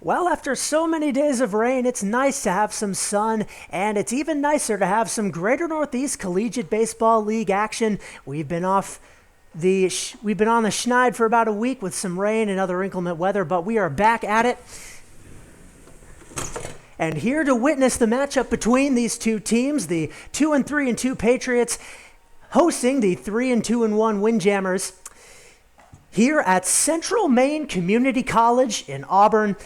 Well, after so many days of rain, it's nice to have some sun, and it's even nicer to have some Greater Northeast Collegiate Baseball League action. We've been on the schneid for about a week with some rain and other inclement weather, but we are back at it. And here to witness the matchup between these two teams, the 2-3-2 Patriots hosting the 3-2-1 Windjammers here at Central Maine Community College in Auburn.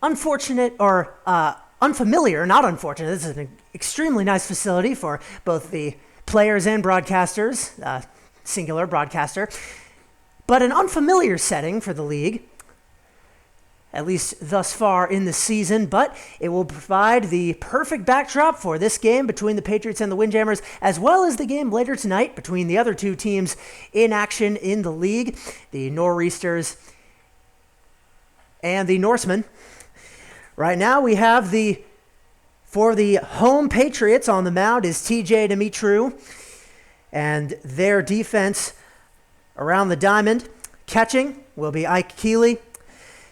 Unfamiliar, not unfortunate. This is an extremely nice facility for both the players and broadcasters, singular broadcaster, but an unfamiliar setting for the league, at least thus far in the season, but it will provide the perfect backdrop for this game between the Patriots and the Windjammers, as well as the game later tonight between the other two teams in action in the league, the Nor'easters and the Norsemen. Right now we have for the home Patriots on the mound is TJ Dimitru, and their defense around the diamond. Catching will be Ike Keeley.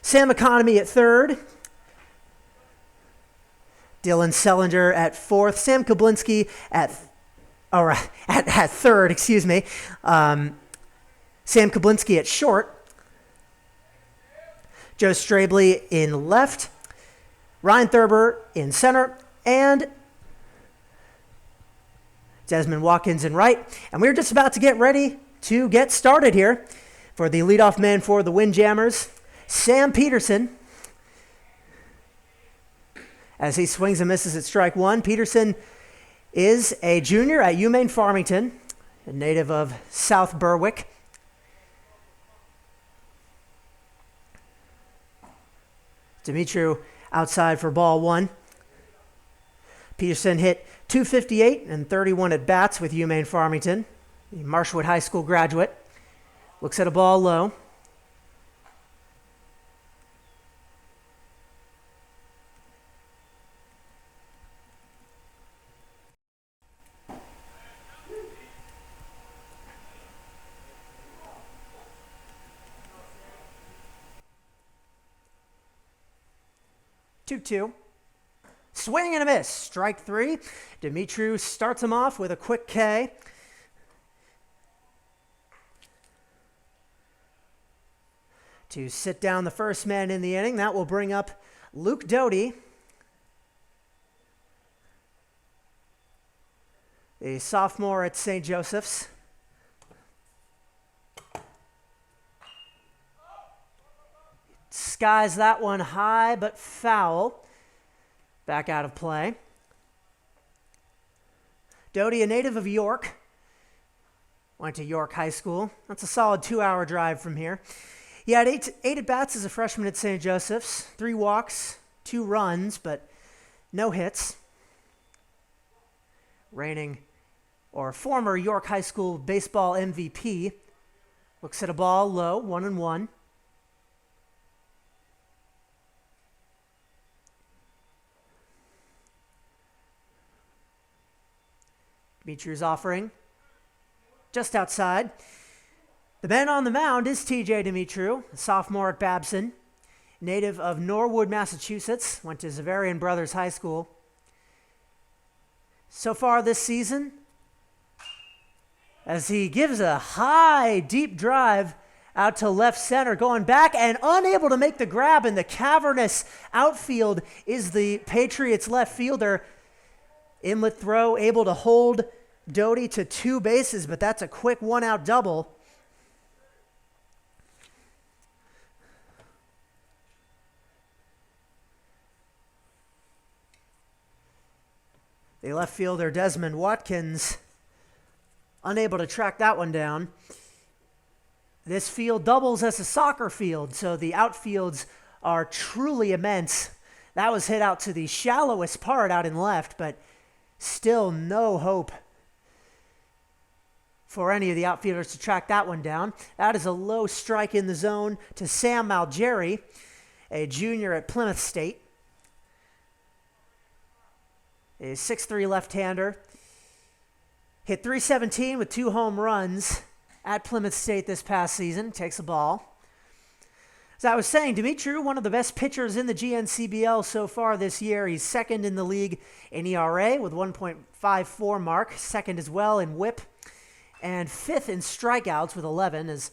Sam Economy at third. Dylan Sellinger at fourth. Sam Kablinski at third, excuse me. Sam Kablinski at short. Joe Strabley in left. Ryan Thurber in center. And Desmond Watkins in right. And we're just about to get ready to get started here for the leadoff man for the Windjammers, Sam Peterson. As he swings and misses at strike one, Peterson is a junior at UMaine Farmington, a native of South Berwick. Dimitru outside for ball one. Peterson hit .258 and 31 at bats with UMaine Farmington, the Marshwood High School graduate. Looks at a ball low. Two. Swing and a miss. Strike three. Dimitru starts him off with a quick K. To sit down the first man in the inning, that will bring up Luke Doty, a sophomore at St. Joseph's. Skies that one high, but foul. Back out of play. Doty, a native of York. Went to York High School. That's a solid 2-hour drive from here. He had eight at-bats as a freshman at St. Joseph's. 3 walks, 2 runs, but no hits. Former York High School baseball MVP. Looks at a ball low, 1-1. Dimitri's offering just outside. The man on the mound is TJ Dimitru, a sophomore at Babson, native of Norwood, Massachusetts, went to Zavarian Brothers High School. So far this season, as he gives a high, deep drive out to left center, going back and unable to make the grab in the cavernous outfield is the Patriots left fielder. Inlet throw, able to hold Doty to 2 bases, but that's a quick 1-out double. The left fielder, Desmond Watkins, unable to track that one down. This field doubles as a soccer field, so the outfields are truly immense. That was hit out to the shallowest part out in left, but still no hope for any of the outfielders to track that one down. That is a low strike in the zone to Sam Malgeri, a junior at Plymouth State. A 6'3" left-hander. Hit .317 with 2 home runs at Plymouth State this past season. Takes a ball. As I was saying, Dimitru, one of the best pitchers in the GNCBL so far this year. He's second in the league in ERA with 1.54 mark, second as well in WHIP, and fifth in strikeouts with 11, as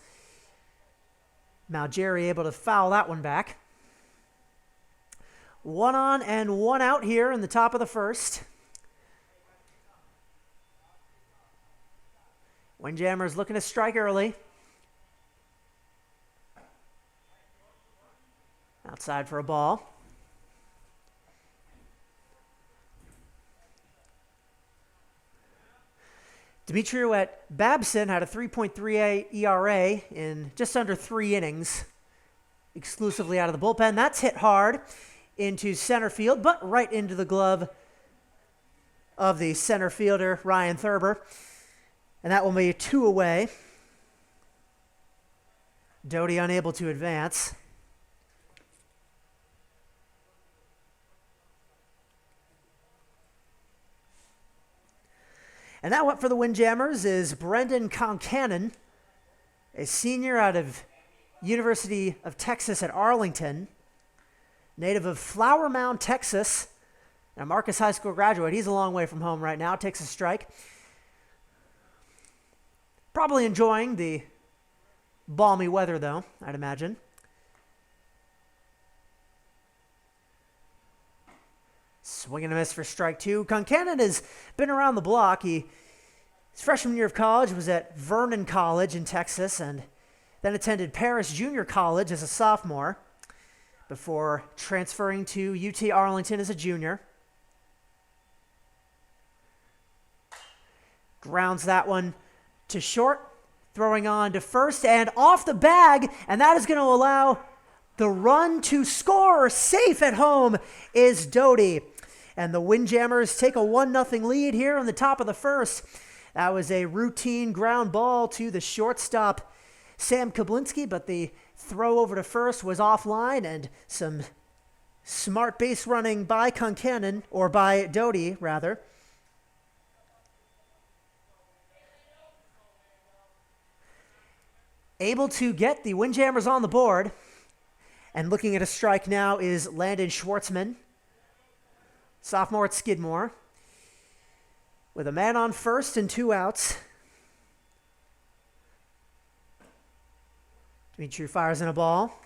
Malgeri able to foul that one back. 1 on and 1 out here in the top of the first. Windjammers looking to strike early. Outside for a ball. Dimitru at Babson had a 3.38 ERA in just under 3 innings, exclusively out of the bullpen. That's hit hard into center field, but right into the glove of the center fielder, Ryan Thurber. And that will be 2 away. Doty unable to advance. And that one for the Windjammers is Brendan Concannon, a senior out of University of Texas at Arlington, native of Flower Mound, Texas, and a Marcus High School graduate. He's a long way from home right now, takes a strike. Probably enjoying the balmy weather, though, I'd imagine. Swing and a miss for strike 2. Concannon has been around the block. His freshman year of college was at Vernon College in Texas and then attended Paris Junior College as a sophomore before transferring to UT Arlington as a junior. Grounds that one to short, throwing on to first and off the bag, and that is going to allow the run to score. Safe at home is Doty. And the Windjammers take a 1-0 lead here on the top of the first. That was a routine ground ball to the shortstop, Sam Kablinski, but the throw over to first was offline, and some smart base running by Concannon, or by Doty, rather. Able to get the Windjammers on the board. And looking at a strike now is Landon Schwartzman, sophomore at Skidmore, with a man on first and 2 outs. Dimitri fires in a ball.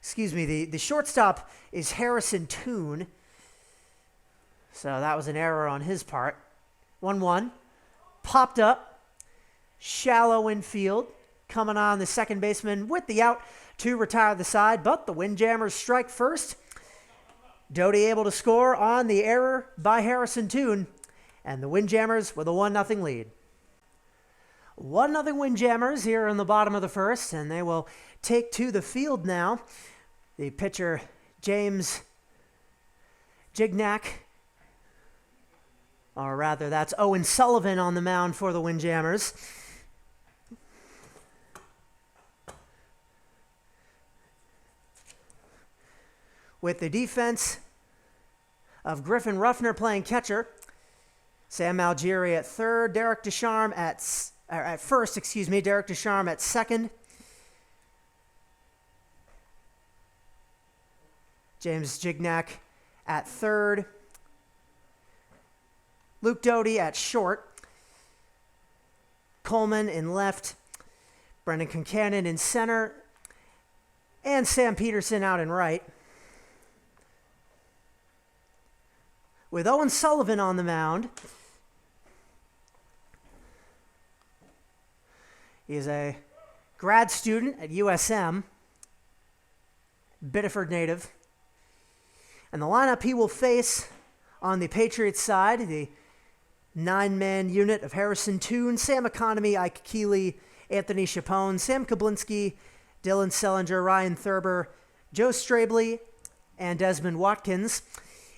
Excuse me, the shortstop is Harrison Toon. So that was an error on his part. 1-1. Popped up. Shallow infield. Coming on the second baseman with the out to retire the side, but the Windjammers strike first. Doty able to score on the error by Harrison Toon, and the Windjammers with a 1-0 lead. 1-0 Windjammers here in the bottom of the first, and they will take to the field now. The pitcher, James Gignac, or rather that's Owen Sullivan on the mound for the Windjammers. With the defense of Griffin Ruffner playing catcher, Sam Malgeri at third, Derek Descharme at first, Derek Descharme at second, James Gignac at third, Luke Doty at short, Coleman in left, Brendan Concannon in center, and Sam Peterson out in right. With Owen Sullivan on the mound. He is a grad student at USM, Biddeford native. And the lineup he will face on the Patriots side, the 9-man unit of Harrison Toon, Sam Economy, Ike Keeley, Anthony Chapone, Sam Kablinski, Dylan Sellinger, Ryan Thurber, Joe Strabley, and Desmond Watkins.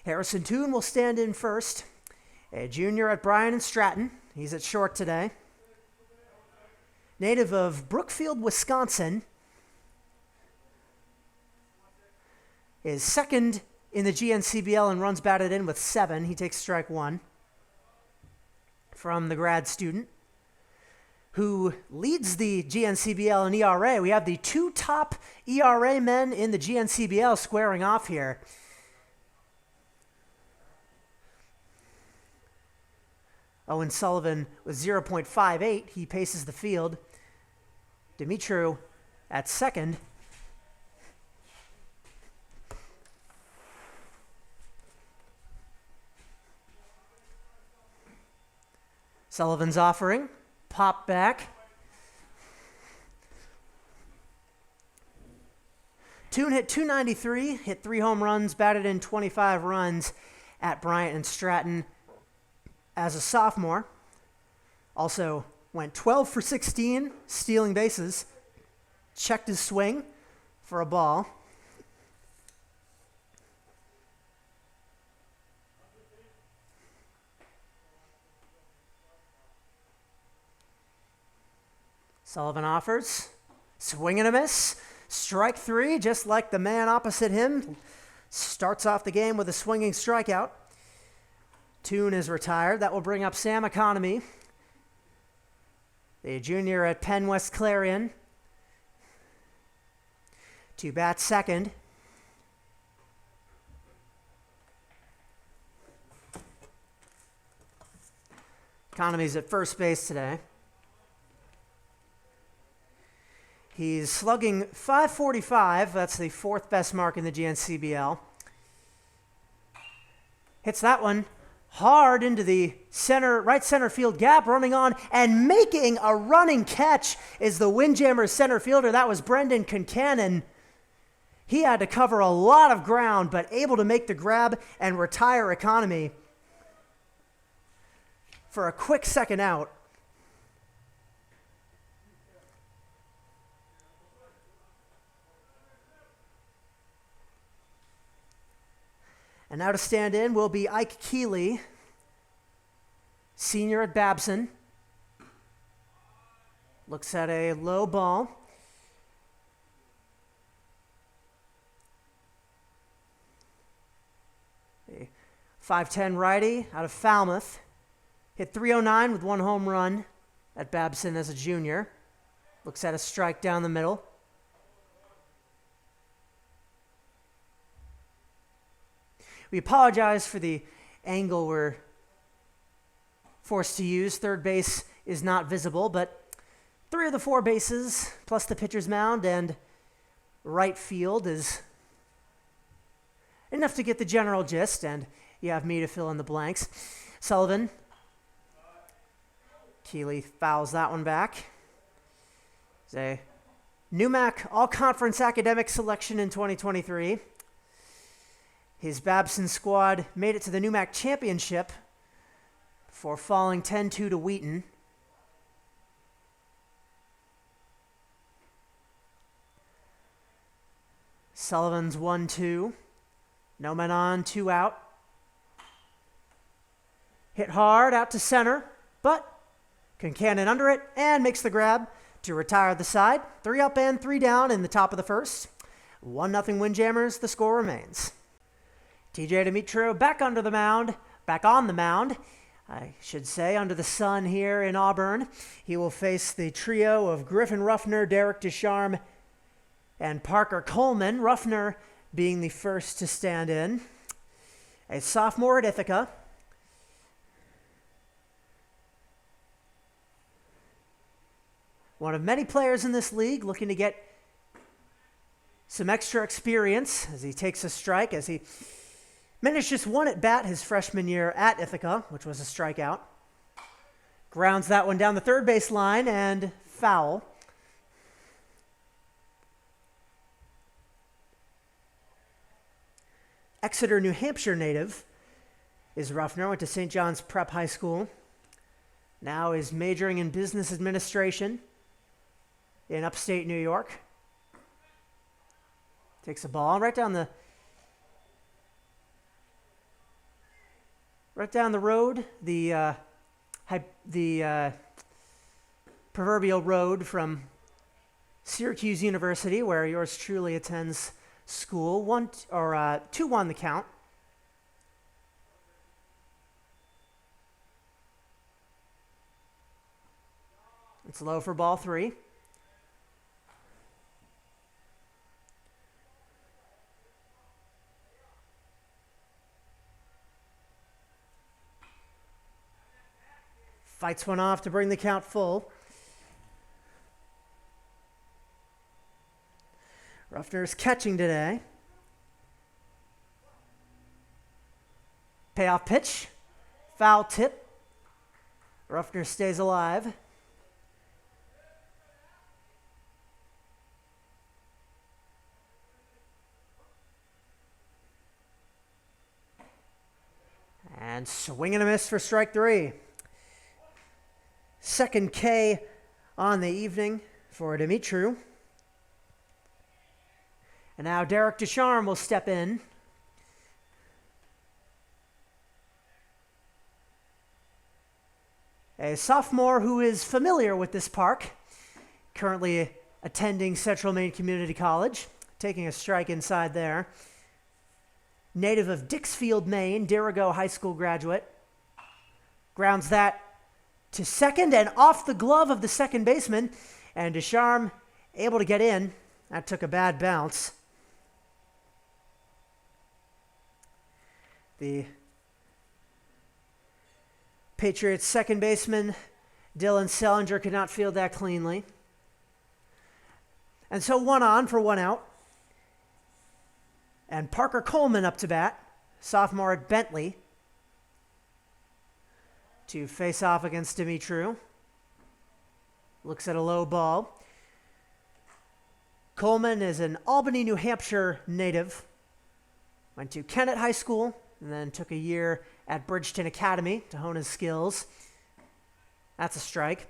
Harrison Toon will stand in first. A junior at Bryan and Stratton. He's at short today. Native of Brookfield, Wisconsin. Is second in the GNCBL in runs batted in with 7. He takes strike 1 from the grad student. who leads the GNCBL in ERA. We have the two top ERA men in the GNCBL squaring off here. Owen Sullivan with 0.58. He paces the field. Dimitru at second. Sullivan's offering. Pop back. Toon hit .293, hit 3 home runs, batted in 25 runs at Bryant and Stratton as a sophomore. Also went 12 for 16, stealing bases. Checked his swing for a ball. Sullivan offers. Swing and a miss. Strike 3, just like the man opposite him. Starts off the game with a swinging strikeout. Toon is retired. That will bring up Sam Economy, the junior at Penn West Clarion, to bat second. Economy's at first base today. He's slugging .545. That's the 4th best mark in the GNCBL. Hits that one hard into the right center field gap, running on and making a running catch is the Windjammers center fielder. That was Brendan Concannon. He had to cover a lot of ground, but able to make the grab and retire Economy for a quick second out. And now to stand in will be Ike Keeley, senior at Babson. Looks at a low ball. A 5'10 righty out of Falmouth. Hit .309 with 1 home run at Babson as a junior. Looks at a strike down the middle. We apologize for the angle we're forced to use. Third base is not visible, but 3 of the 4 bases, plus the pitcher's mound and right field, is enough to get the general gist, and you have me to fill in the blanks. Sullivan. Keeley fouls that one back. It's a NUMAC All-Conference Academic Selection in 2023. His Babson squad made it to the NUMAC Championship before falling 10-2 to Wheaton. Sullivan's 1-2. No men on, 2 out. Hit hard out to center, but Concannon under it and makes the grab to retire the side. 3 up and 3 down in the top of the first. 1-0 Windjammers, the score remains. TJ Dimitru back on the mound, I should say, under the sun here in Auburn. He will face the trio of Griffin Ruffner, Derek Descharme, and Parker Coleman. Ruffner being the first to stand in. A sophomore at Ithaca. One of many players in this league looking to get some extra experience as he takes a strike, as he managed just 1 at bat his freshman year at Ithaca, which was a strikeout. Grounds that one down the third base line and foul. Exeter, New Hampshire native is Ruffner. Went to St. John's Prep High School. Now is majoring in business administration in upstate New York. Takes a ball right down the road, the proverbial road from Syracuse University, where yours truly attends school. 2-1 the count. It's low for ball 3. Fights one off to bring the count full. Ruffner's catching today. Payoff pitch. Foul tip. Ruffner stays alive. And swing and a miss for strike 3. Second K on the evening for Dimitru. And now Derek Ducharme will step in. A sophomore who is familiar with this park, currently attending Central Maine Community College, taking a strike inside there. Native of Dixfield, Maine, Dirigo High School graduate. Grounds that to second and off the glove of the second baseman, and Ducharme able to get in. That took a bad bounce. The Patriots second baseman Dylan Sellinger could not field that cleanly. And so one on for one out. And Parker Coleman up to bat, sophomore at Bentley, to face off against Dimitru. Looks at a low ball. Coleman is an Albany, New Hampshire native. Went to Kennett High School and then took a year at Bridgeton Academy to hone his skills. That's a strike.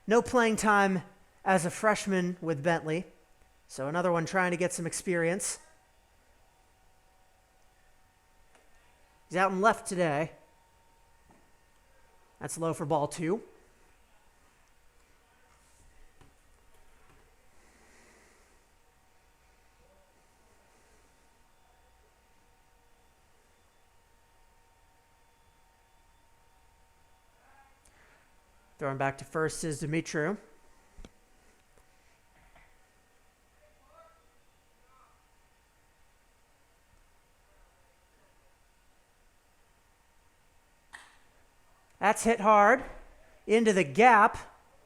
No playing time as a freshman with Bentley, so another one trying to get some experience. He's out in left today. That's low for ball 2. Throwing back to first is Dimitru. That's hit hard into the gap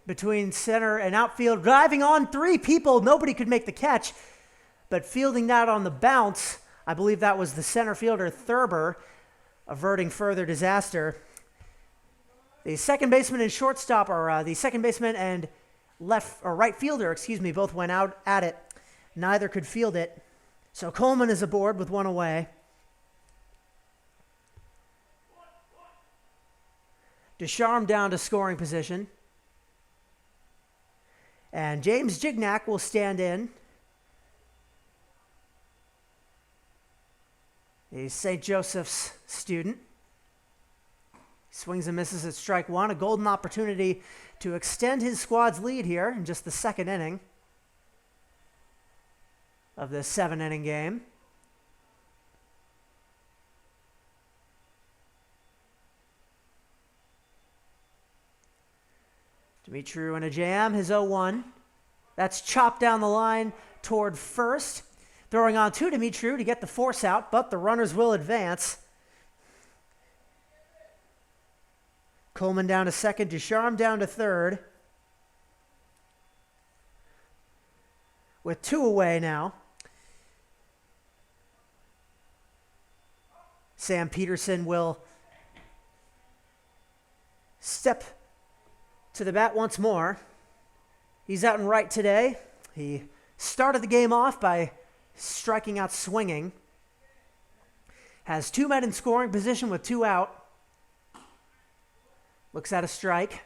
between center and outfield, driving on 3 people. Nobody could make the catch, but fielding that on the bounce, I believe that was the center fielder Thurber, averting further disaster. The second baseman and shortstop, or the second baseman and left or right fielder, both went out at it. Neither could field it. So Coleman is aboard with one away. Ducharme down to scoring position. And James Gignac will stand in. He's St. Joseph's student. Swings and misses at strike 1. A golden opportunity to extend his squad's lead here in just the second inning of this 7-inning game. Dimitru in a jam, his 0-1. That's chopped down the line toward first. Throwing on to Dimitru to get the force out, but the runners will advance. Coleman down to second, Ducharme down to third. With 2 away now. Sam Peterson will step to the bat once more. He's out in right today. He started the game off by striking out swinging. Has 2 men in scoring position with 2 out. Looks at a strike.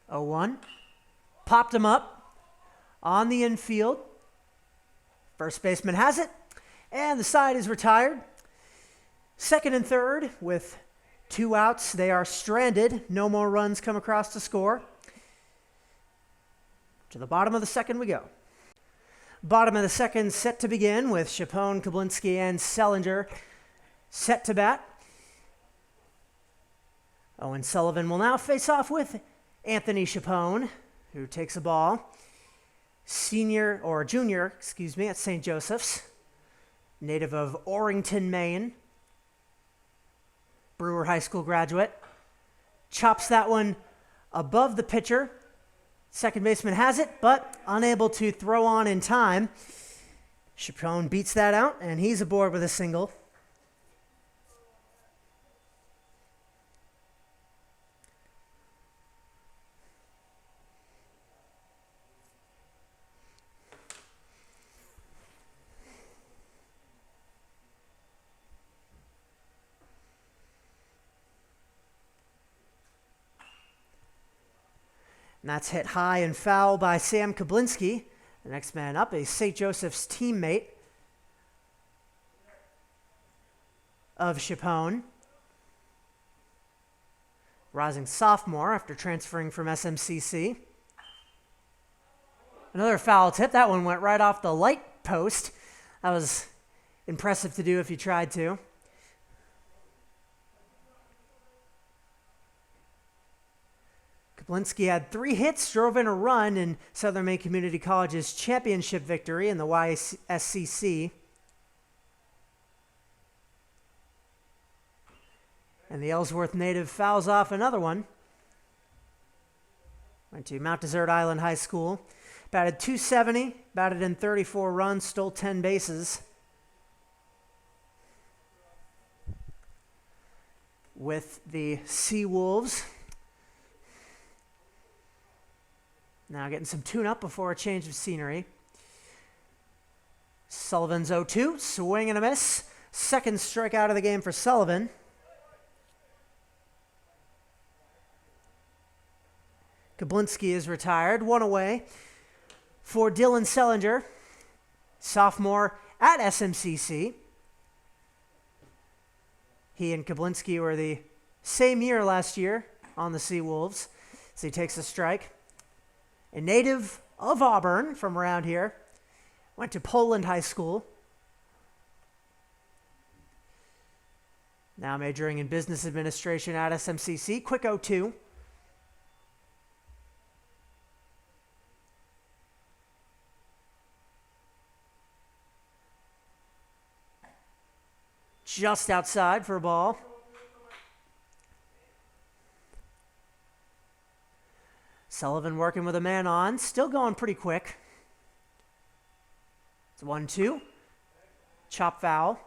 Oh, 1. Popped him up on the infield. First baseman has it, and the side is retired. Second and third with 2 outs. They are stranded. No more runs come across to score. To the bottom of the second we go. Bottom of the second set to begin with Chapone, Kablinski, and Sellinger set to bat. Owen Sullivan will now face off with Anthony Chapone, who takes a ball. Junior at St. Joseph's, native of Orrington, Maine. Brewer High School graduate. Chops that one above the pitcher. Second baseman has it, but unable to throw on in time. Chapone beats that out, and he's aboard with a single. And that's hit high and foul by Sam Kablinski. The next man up, a St. Joseph's teammate of Chapone. Rising sophomore after transferring from SMCC. Another foul tip. That one went right off the light post. That was impressive to do if you tried to. Kablinski had 3 hits, drove in a run in Southern Maine Community College's championship victory in the YSCC. And the Ellsworth native fouls off another one. Went to Mount Desert Island High School. Batted .270, batted in 34 runs, stole 10 bases. With the Seawolves. Now getting some tune-up before a change of scenery. Sullivan's 0-2, swing and a miss. Second strikeout of the game for Sullivan. Kablinski is retired, 1 away for Dylan Sellinger, sophomore at SMCC. He and Kablinski were the same year last year on the Seawolves, so he takes a strike. A native of Auburn from around here. Went to Poland High School. Now majoring in business administration at SMCC. Quick 0-2. Just outside for a ball. Sullivan working with a man on, still going pretty quick. It's 1-2. Chop foul.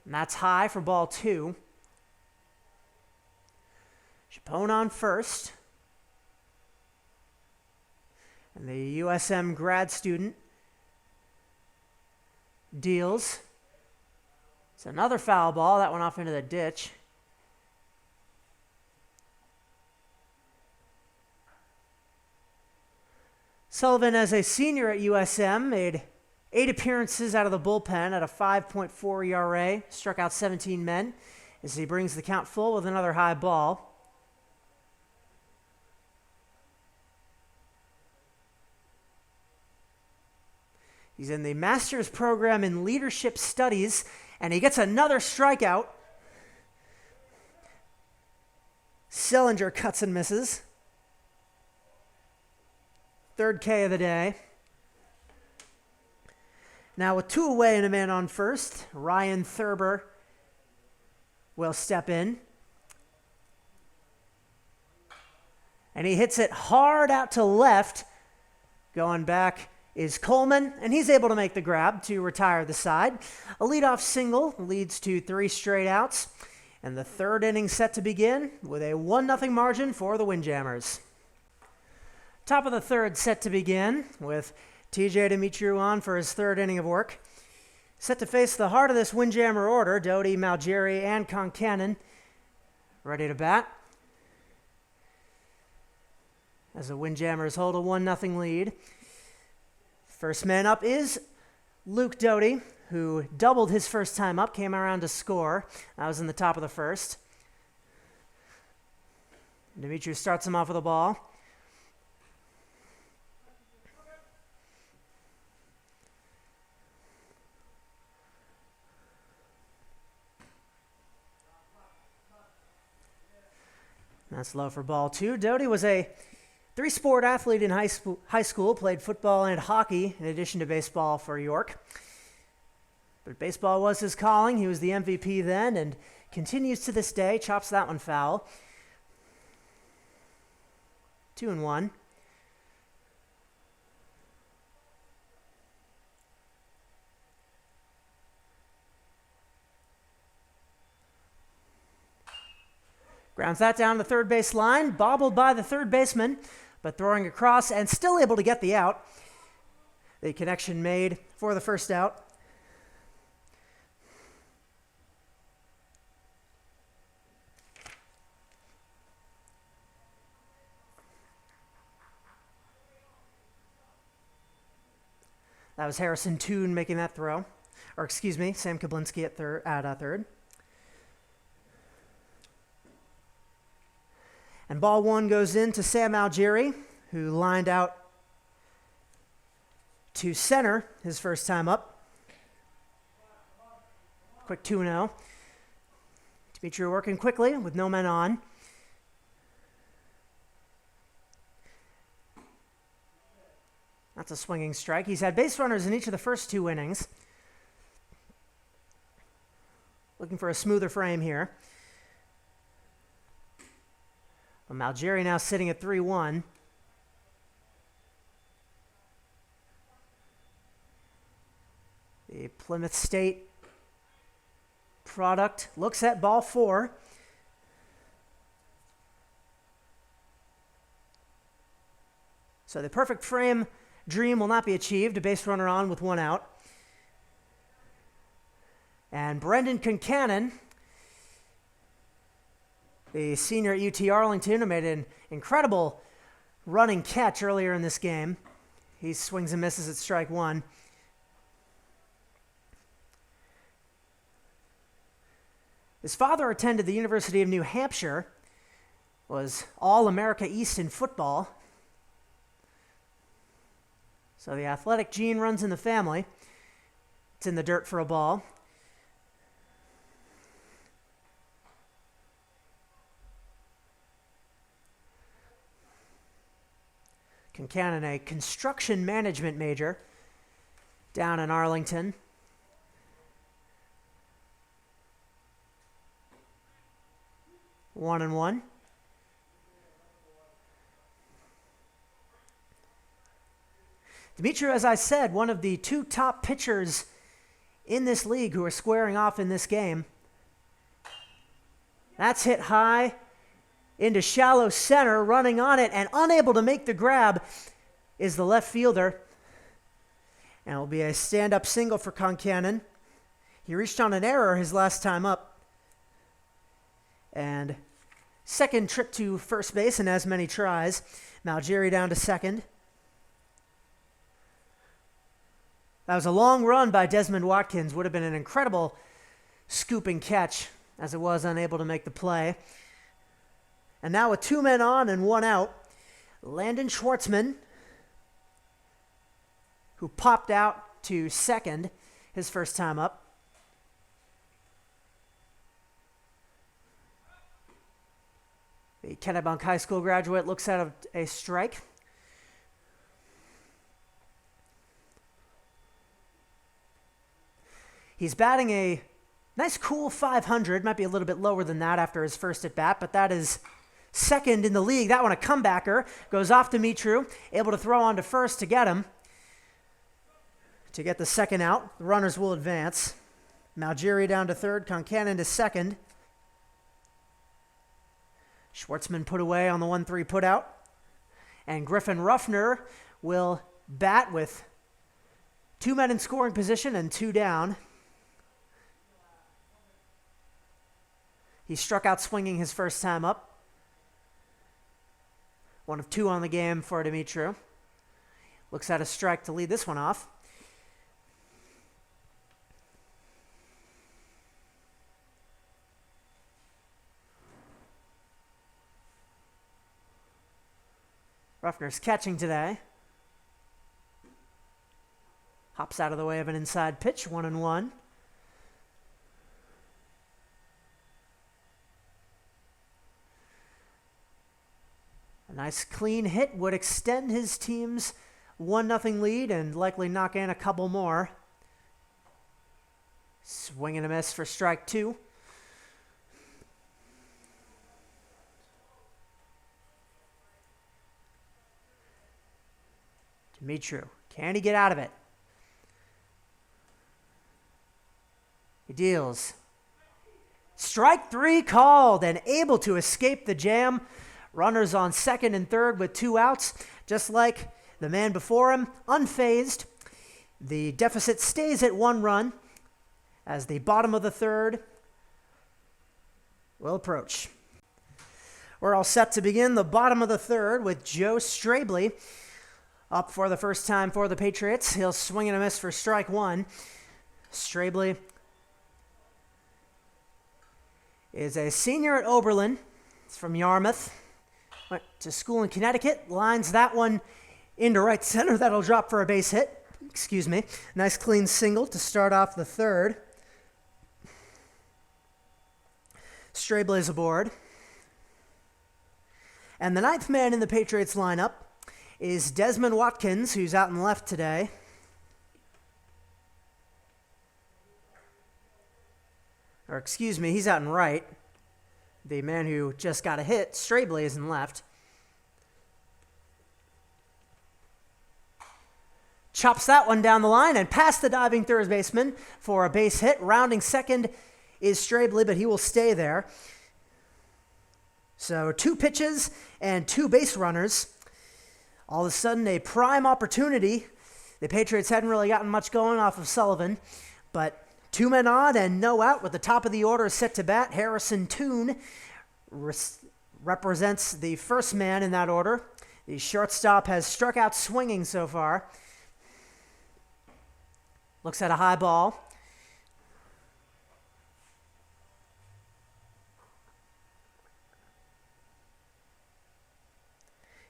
And that's high for ball 2. Chapone on first. And the USM grad student deals. It's another foul ball. That went off into the ditch. Sullivan, as a senior at USM, made 8 appearances out of the bullpen at a 5.4 ERA, struck out 17 men as he brings the count full with another high ball. He's in the master's program in leadership studies, and he gets another strikeout. Sellinger cuts and misses. Third K of the day. Now with 2 away and a man on first, Ryan Thurber will step in. And he hits it hard out to left. Going back is Coleman, and he's able to make the grab to retire the side. A leadoff single leads to 3 straight outs, and the third inning set to begin with a 1-0 margin for the Windjammers. Top of the third set to begin with TJ Dimitriou on for his third inning of work. Set to face the heart of this Windjammer order, Doty, Malgeri, and Concannon ready to bat as the Windjammers hold a 1-0 lead. First man up is Luke Doty, who doubled his first time up, came around to score. That was in the top of the first. Demetriou starts him off with a ball. That's low for ball two. Doty was a three-sport athlete in high school, played football and hockey in addition to baseball for York. But baseball was his calling. He was the MVP then and continues to this day. Chops that one foul. 2-1. Grounds that down the third base line, bobbled by the third baseman, but throwing across and still able to get the out. The connection made for the first out. That was Harrison Toon making that throw. Or excuse me, Sam Kablinski at third. And ball one goes in to Sam Algieri, who lined out to center his first time up. Quick 2-0. Demetriou working quickly with no men on. That's a swinging strike. He's had base runners in each of the first two innings. Looking for a smoother frame here. Algieri now sitting at 3-1. The Plymouth State product looks at ball four. So the perfect frame dream will not be achieved. A base runner on with one out. And Brendan Concannon, the senior at UT Arlington, who made an incredible running catch earlier in this game. He swings and misses at strike one. His father attended the University of New Hampshire, was All-America East in football. So the athletic gene runs in the family. It's in the dirt for a ball. Concannon, a construction management major down in Arlington. One and one. Demetriou, as I said, one of the two top pitchers in this league who are squaring off in this game. That's hit high into shallow center, running on it and unable to make the grab is the left fielder. And it will be a stand-up single for Concannon. He reached on an error his last time up. And second trip to first base in as many tries. Algieri down to second. That was a long run by Desmond Watkins. Would have been an incredible scooping catch, as it was unable to make the play. And now with two men on and one out, Landon Schwartzman, who popped out to second his first time up. The Kennebunk High School graduate looks at a strike. He's batting a nice cool .500, might be a little bit lower than that after his first at bat, but that is second in the league. That one a comebacker. Goes off Demetriou, able to throw on to first to get him. To get the second out, the runners will advance. Algieri down to third, Concannon to second. Schwartzman put away on the 1-3 putout. And Griffin Ruffner will bat with two men in scoring position and two down. He struck out swinging his first time up. One of two on the game for Demetriou. Looks at a strike to lead this one off. Ruffner's catching today. Hops out of the way of an inside pitch, 1-1. A nice clean hit would extend his team's 1-0 lead and likely knock in a couple more. Swing and a miss for strike 2. Dimitru, can he get out of it? He deals. Strike 3 called and able to escape the jam. Runners on second and third with 2 outs, just like the man before him, unfazed. The deficit stays at 1 run as the bottom of the third will approach. We're all set to begin the bottom of the third with Joe Strabley up for the first time for the Patriots. He'll swing and a miss for strike 1. Strabley is a senior at Oberlin. He's from Yarmouth. Went to school in Connecticut. Lines that one into right center. That'll drop for a base hit. Excuse me. Nice clean single to start off the third. Strabley's aboard. And the 9th man in the Patriots lineup is Desmond Watkins, who's out in left today. Or excuse me, he's out in right. The man who just got a hit, Strabley, is in left. Chops that one down the line and past the diving third baseman for a base hit. Rounding second is Strabley, but he will stay there. So 2 pitches and 2 base runners. All of a sudden, a prime opportunity. The Patriots hadn't really gotten much going off of Sullivan, but 2 men on and no out with the top of the order set to bat. Harrison Toone represents the first man in that order. The shortstop has struck out swinging so far. Looks at a high ball.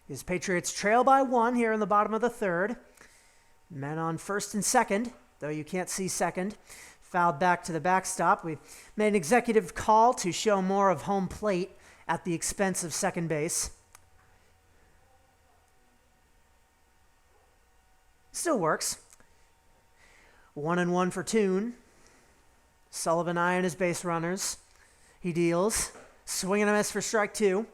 His Patriots trail by 1 here in the bottom of the third. Men on first and second, though you can't see second. Fouled back to the backstop. We made an executive call to show more of home plate at the expense of second base. Still works. 1-1 for Toone. Sullivan eyeing his base runners. He deals. Swing and a miss for strike 2.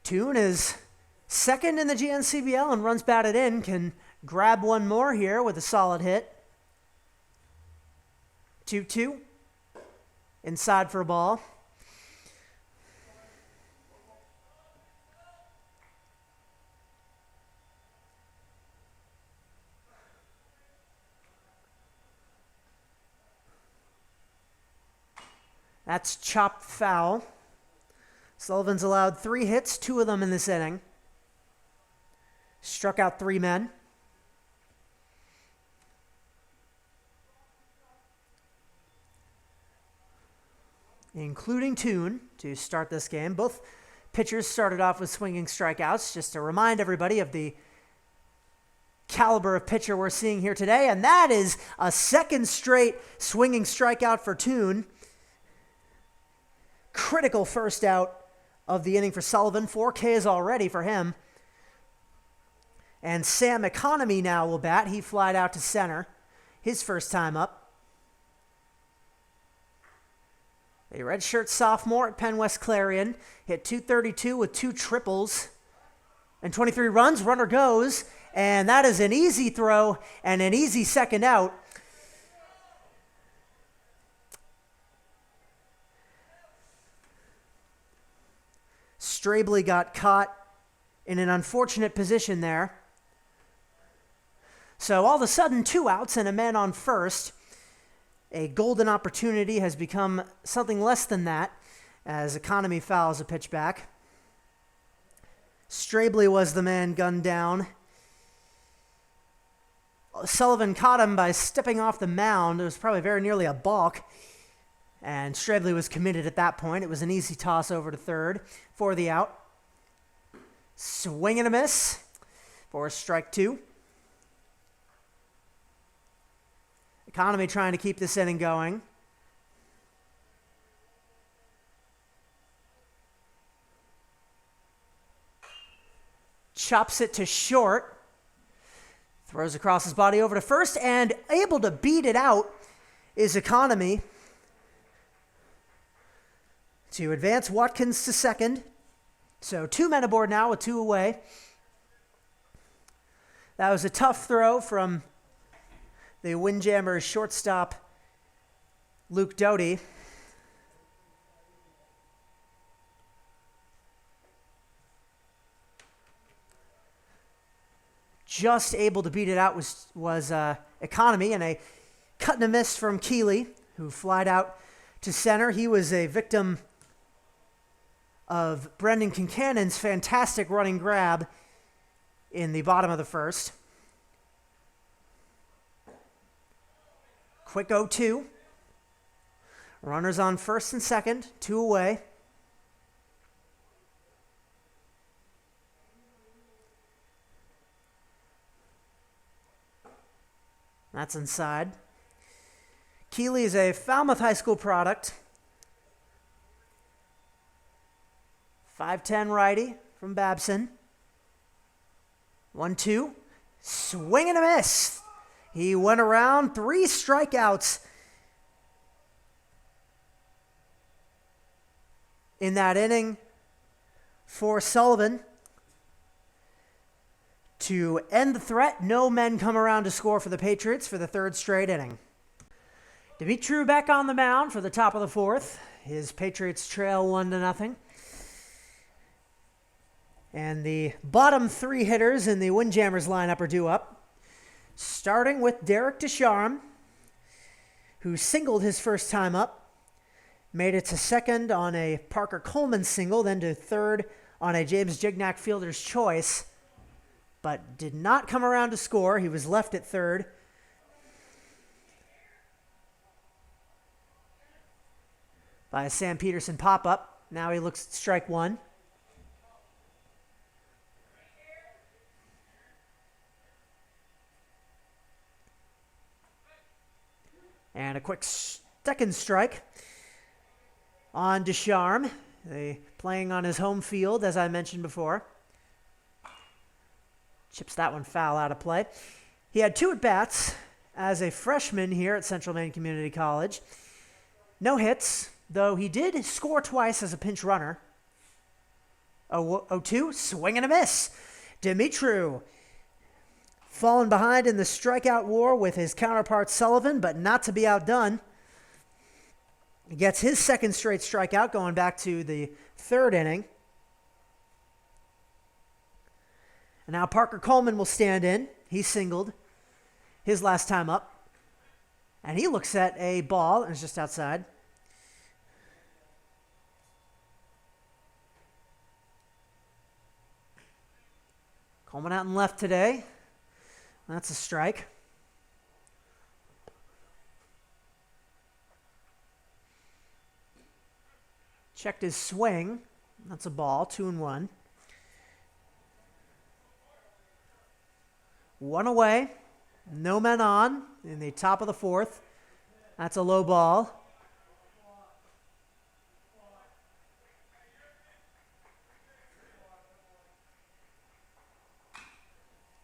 Toone is second in the GNCBL and runs batted in. Can grab one more here with a solid hit. 2-2. Inside for a ball. That's chopped foul. Sullivan's allowed 3 hits, 2 of them in this inning. Struck out 3 men. Including Toone to start this game. Both pitchers started off with swinging strikeouts, just to remind everybody of the caliber of pitcher we're seeing here today, and that is a second straight swinging strikeout for Toone. Critical first out of the inning for Sullivan. 4 Ks already for him. And Sam Economy now will bat. He flied out to center. His first time up. A redshirt sophomore at Penn West Clarion. Hit .232 with 2 triples. And 23 runs. Runner goes. And that is an easy throw and an easy second out. Strabley got caught in an unfortunate position there. So all of a sudden, 2 outs and a man on first. A golden opportunity has become something less than that. as Economy fouls a pitch back. Strabley was the man gunned down. Sullivan caught him by stepping off the mound. It was probably very nearly a balk. And Strabley was committed at that point. It was an easy toss over to third for the out. Swing and a miss for strike two. Economy trying to keep this inning going. Chops it to short. Throws across his body over to first, and able to beat it out is Economy to advance Watkins to second. So 2 men aboard now with 2 away. That was a tough throw from the Windjammers shortstop, Luke Doty. Just able to beat it out was Economy, and a cut and a miss from Keeley, who flied out to center. He was a victim of Brendan Kincannon's fantastic running grab in the bottom of the first. Quick 0-2. Runners on first and second, 2 away. That's inside. Keeley is a Falmouth High School product. 5'10" righty from Babson. 1-2. Swing and a miss. He went around, 3 strikeouts in that inning for Sullivan. To end the threat, no men come around to score for the Patriots for the 3rd straight inning. Dimitru back on the mound for the top of the 4th. His Patriots trail 1-0. And the bottom 3 hitters in the Windjammers lineup are due up. Starting with Derek Descharme, who singled his first time up. Made it to second on a Parker Coleman single, then to third on a James Gignac fielder's choice, but did not come around to score. He was left at third. By a Sam Peterson pop-up. Now he looks at strike 1. And a quick second strike on Descharme. Playing on his home field, as I mentioned before. Chips that one foul out of play. He had 2 at-bats as a freshman here at Central Maine Community College. No hits, though he did score twice as a pinch runner. 0-2, swing and a miss. Dimitru fallen behind in the strikeout war with his counterpart Sullivan, but not to be outdone. He gets his 2nd straight strikeout going back to the 3rd inning. And now Parker Coleman will stand in. He singled his last time up. And he looks at a ball, and it's just outside. Coleman out and left today. That's a strike. Checked his swing. That's a ball, 2-1. 1 away. No men on in the top of the 4th. That's a low ball.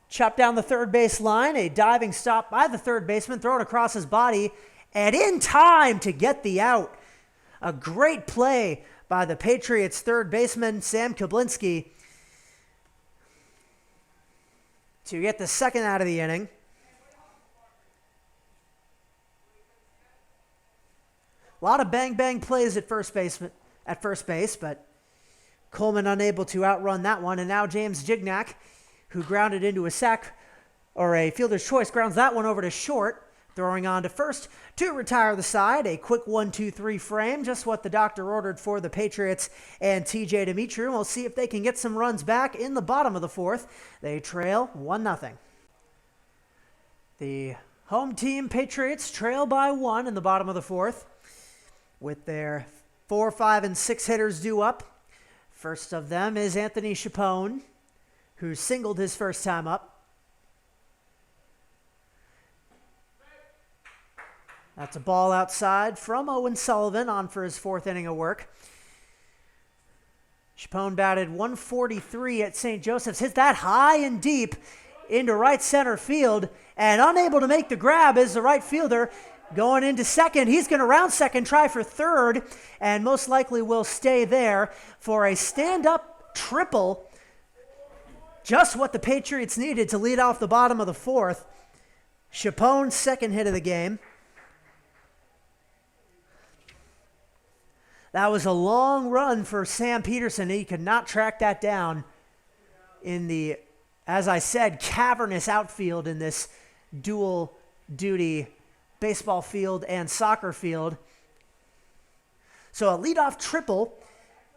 Chopped down the third base line. A diving stop by the third baseman, thrown across his body, and in time to get the out. A great play by the Patriots' third baseman, Sam Kablinski, to get the 2nd out of the inning. A lot of bang-bang plays at first base, but Coleman unable to outrun that one. And now James Gignac, who grounded into a sac, or a fielder's choice, grounds that one over to short. Throwing on to first to retire the side. A quick 1-2-3 frame, just what the doctor ordered for the Patriots and TJ Dimitri. We'll see if they can get some runs back in the bottom of the fourth. They trail 1-0. The home team Patriots trail by 1 in the bottom of the fourth with their 4, 5, and 6 hitters due up. First of them is Anthony Chapone, who singled his first time up. That's a ball outside from Owen Sullivan, on for his fourth inning of work. Chapone batted 143 at St. Joseph's. Hit that high and deep into right center field, and unable to make the grab is the right fielder. Going into second, he's going to round second, try for third, and most likely will stay there for a stand-up triple. Just what the Patriots needed to lead off the bottom of the fourth. Chapone's second hit of the game. That was a long run for Sam Peterson. He could not track that down in the, as I said, cavernous outfield in this dual-duty baseball field and soccer field. So a leadoff triple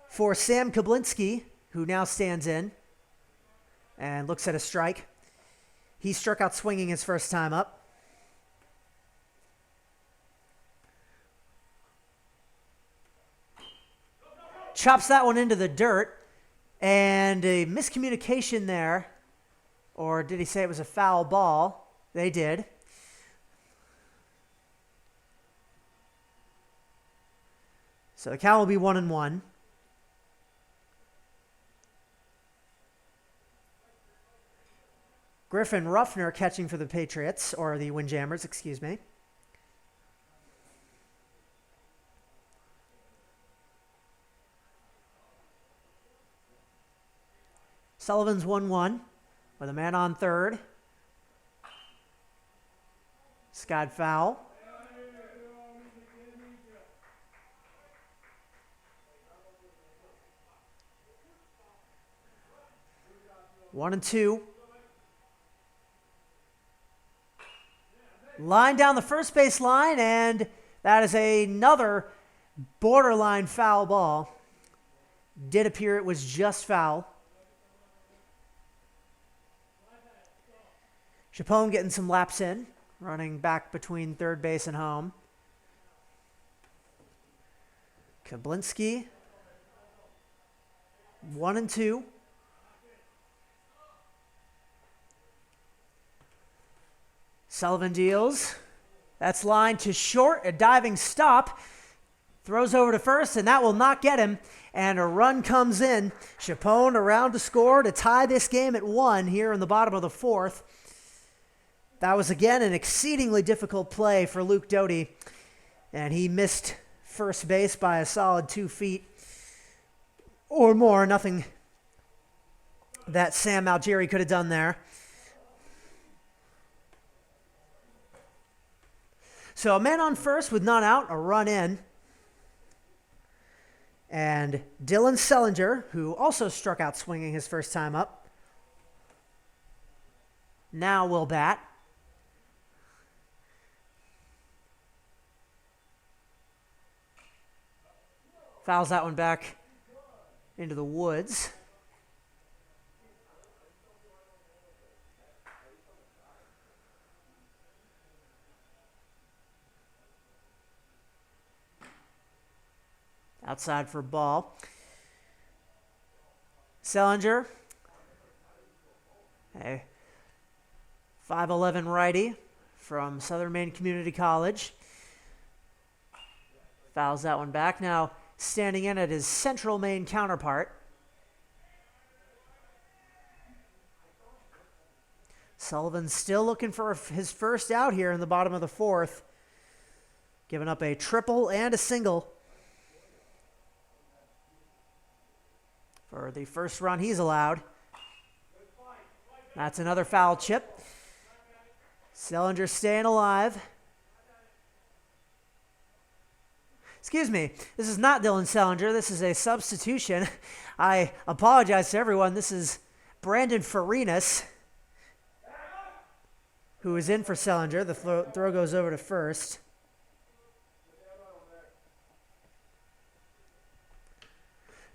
for Sam Kablinski, who now stands in and looks at a strike. He struck out swinging his first time up. Chops that one into the dirt, and a miscommunication there. Or did he say it was a foul ball? They did. So the count will be 1-1. Griffin Ruffner catching for the Patriots, or the Windjammers, excuse me. Sullivan's 1-1 with a man on third. Skied foul. One and two. Line down the first base line, and that is another borderline foul ball. Did appear it was just foul. Chapone getting some laps in, running back between third base and home. Kablinski, 1-2. Sullivan deals. That's line to short, a diving stop. Throws over to first, and that will not get him. And a run comes in. Chapone around to score to tie this game at 1 here in the bottom of the fourth. That was, again, an exceedingly difficult play for Luke Doty, and he missed first base by a solid 2 feet or more. Nothing that Sam Algieri could have done there. So a man on first with none out, a run in. And Dylan Sellinger, who also struck out swinging his first time up, now will bat. Fouls that one back into the woods. Outside for ball. Sellinger, a 5'11" righty from Southern Maine Community College. Fouls that one back. Now standing in at his Central Maine counterpart. Sullivan still looking for his first out here in the bottom of the fourth. Giving up a triple and a single for the first run he's allowed. That's another foul chip. Sellinger staying alive. Excuse me, this is not Dylan Sellinger. This is a substitution. I apologize to everyone. This is Brandon Farinas. who is in for Sellinger. The throw goes over to first.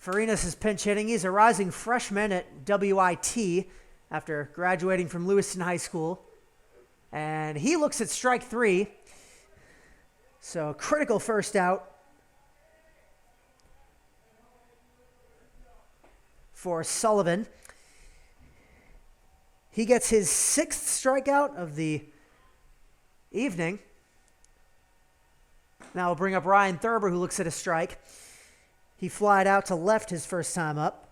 Farinas is pinch hitting. He's a rising freshman at WIT after graduating from Lewiston High School. And he looks at strike 3. So critical first out for Sullivan. He gets his 6th strikeout of the evening. Now we'll bring up Ryan Thurber, who looks at a strike. He flied out to left his first time up.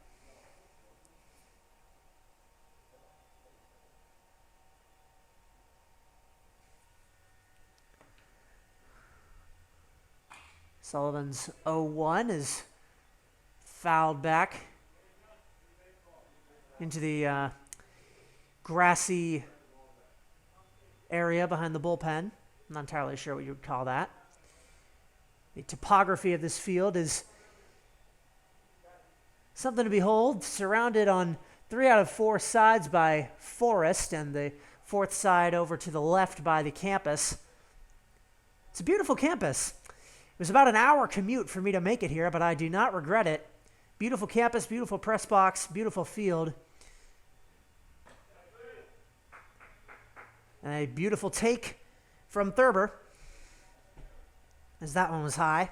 Sullivan's 0-1 is fouled back into the grassy area behind the bullpen. I'm not entirely sure what you would call that. The topography of this field is something to behold, surrounded on 3 out of 4 sides by forest and the 4th side over to the left by the campus. It's a beautiful campus. It was about an hour commute for me to make it here, but I do not regret it. Beautiful campus, beautiful press box, beautiful field. And a beautiful take from Thurber, as that one was high.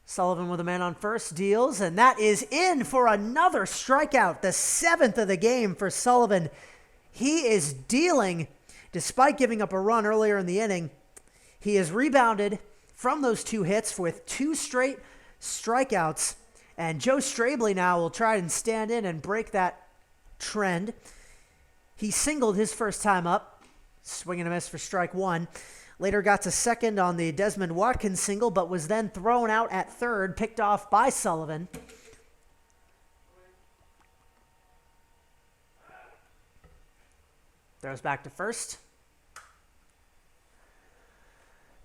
Sullivan with a man on first deals, and that is in for another strikeout, the 7th of the game for Sullivan. He is dealing despite giving up a run earlier in the inning. He has rebounded from those 2 hits with 2 straight strikeouts, and Joe Strabley now will try and stand in and break that trend. He singled his first time up, swing and a miss for strike 1. Later got to second on the Desmond Watkins single, but was then thrown out at third, picked off by Sullivan. Throws back to first.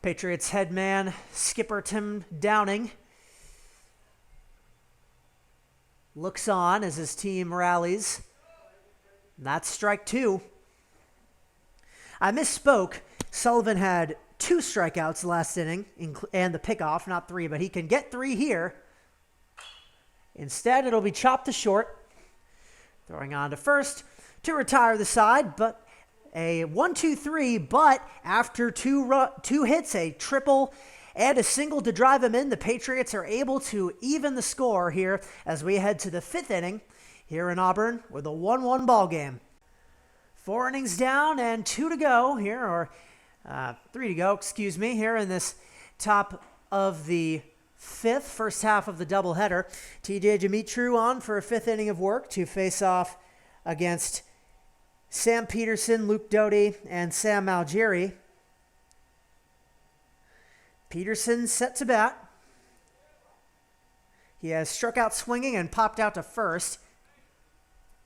Patriots head man, skipper Tim Downing, looks on as his team rallies. That's strike 2. I misspoke. Sullivan had 2 strikeouts last inning and the pickoff, not 3, but he can get 3 here. Instead, it'll be chopped to short. Throwing on to first to retire the side, but a 1-2-3, but after 2 hits, a triple and a single to drive him in, the Patriots are able to even the score here as we head to the 5th inning here in Auburn with a 1-1 ball game. 4 innings down and 2 to go here, or 3 to go, excuse me, here in this top of the 5th, first half of the doubleheader. TJ Dimitru on for a 5th inning of work to face off against Sam Peterson, Luke Doty, and Sam Malgieri. Peterson set to bat. He has struck out swinging and popped out to first.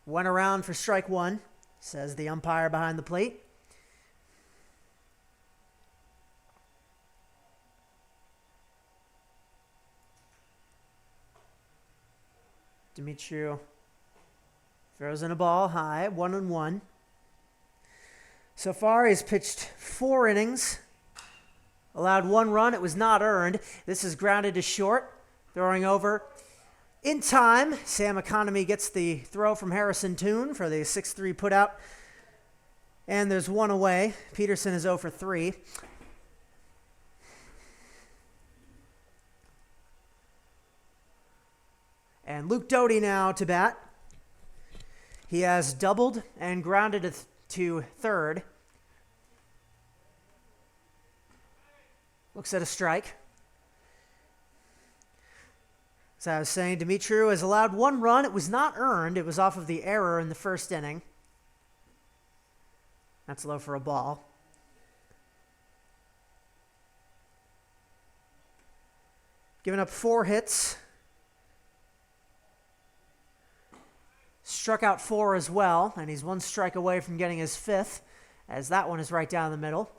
Went around for strike 1, says the umpire behind the plate. Dimitru throws in a ball high, 1-1. So far, he's pitched 4 innings, allowed 1 run. It was not earned. This is grounded to short, throwing over in time. Sam Economy gets the throw from Harrison Toon for the 6-3 putout, and there's 1 away. Peterson is 0 for 3. And Luke Doty now to bat. He has doubled and grounded to third. Looks at a strike. As I was saying, Dimitru has allowed 1 run. It was not earned. It was off of the error in the first inning. That's low for a ball. Given up 4 hits. Struck out 4 as well, and he's 1 strike away from getting his 5th, as that one is right down the middle.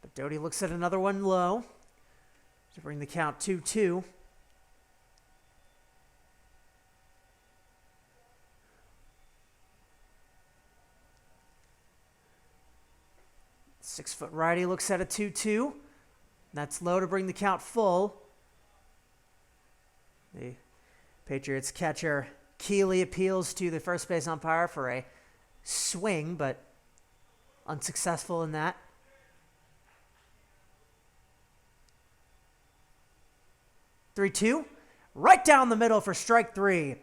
But Doty looks at another one low to bring the count 2-2. 6-foot righty looks at a 2-2. That's low to bring the count full. The Patriots catcher Keeley appeals to the first base umpire for a swing, but unsuccessful in that. Three-two, right down the middle for strike 3.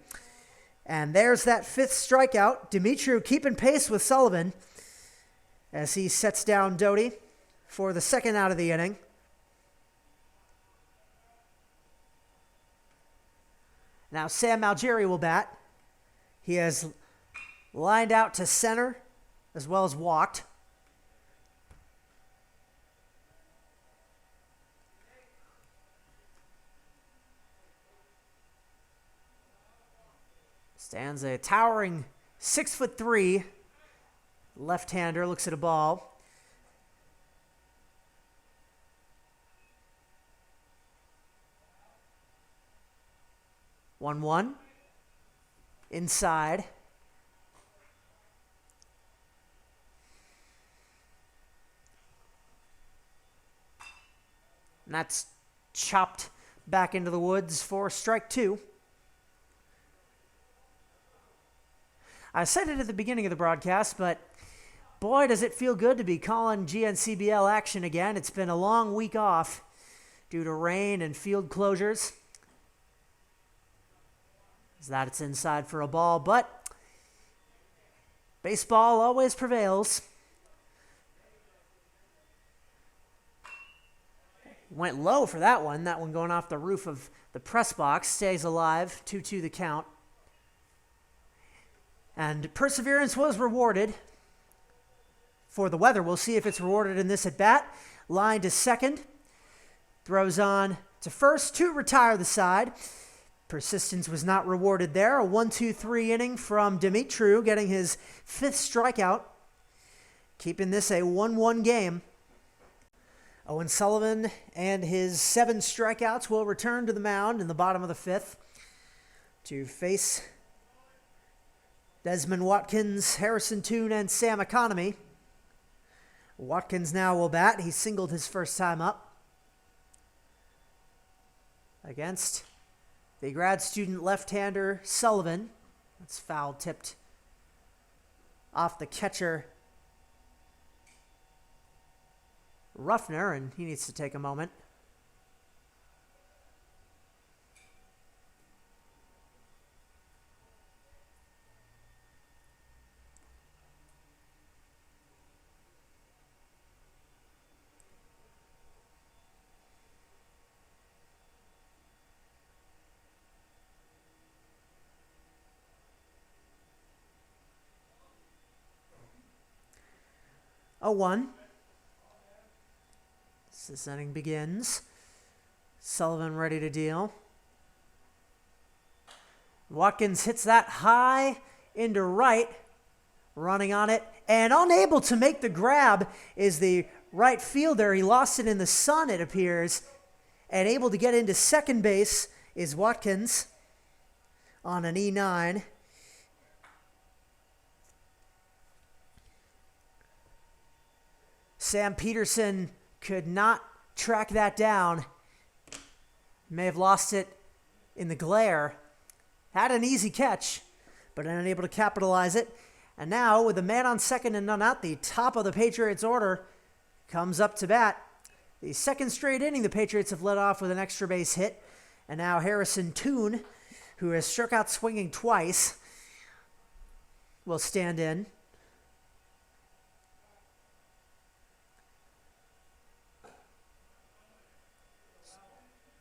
And there's that 5th strikeout. Dimitru keeping pace with Sullivan as he sets down Doty for the 2nd out of the inning. Now Sam Malgeri will bat. He has lined out to center as well as walked. Stands a towering 6'3" left-hander, looks at a ball. One inside. And that's chopped back into the woods for strike 2. I said it at the beginning of the broadcast, but boy, does it feel good to be calling GNCBL action again. It's been a long week off due to rain and field closures. Is that it's inside for a ball, but baseball always prevails. Went low for that one going off the roof of the press box. Stays alive, 2-2 the count. And perseverance was rewarded for the weather. We'll see if it's rewarded in this at-bat. Line to second. Throws on to first to retire the side. Persistence was not rewarded there. A 1-2-3 inning from Dimitru, getting his 5th strikeout. Keeping this a 1-1 game. Owen Sullivan and his 7 strikeouts will return to the mound in the bottom of the 5th to face Desmond Watkins, Harrison Toone, and Sam Economy. Watkins now will bat. He singled his first time up against the grad student left-hander Sullivan. That's foul tipped off the catcher Ruffner, and he needs to take a moment. A 1. This inning begins. Sullivan ready to deal. Watkins hits that high into right, running on it, and unable to make the grab is the right fielder. He lost it in the sun, it appears, and able to get into second base is Watkins on an E9. Sam Peterson could not track that down. May have lost it in the glare. Had an easy catch, but unable to capitalize it. And now, with a man on second and none out, the top of the Patriots order comes up to bat. The second straight inning, the Patriots have led off with an extra base hit. And now Harrison Toone, who has struck out swinging twice, will stand in.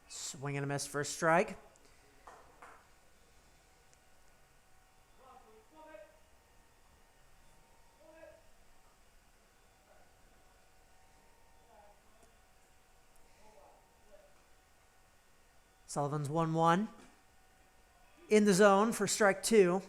Swing and a miss for a strike. Sullivan's 1-1. In the zone for strike 2.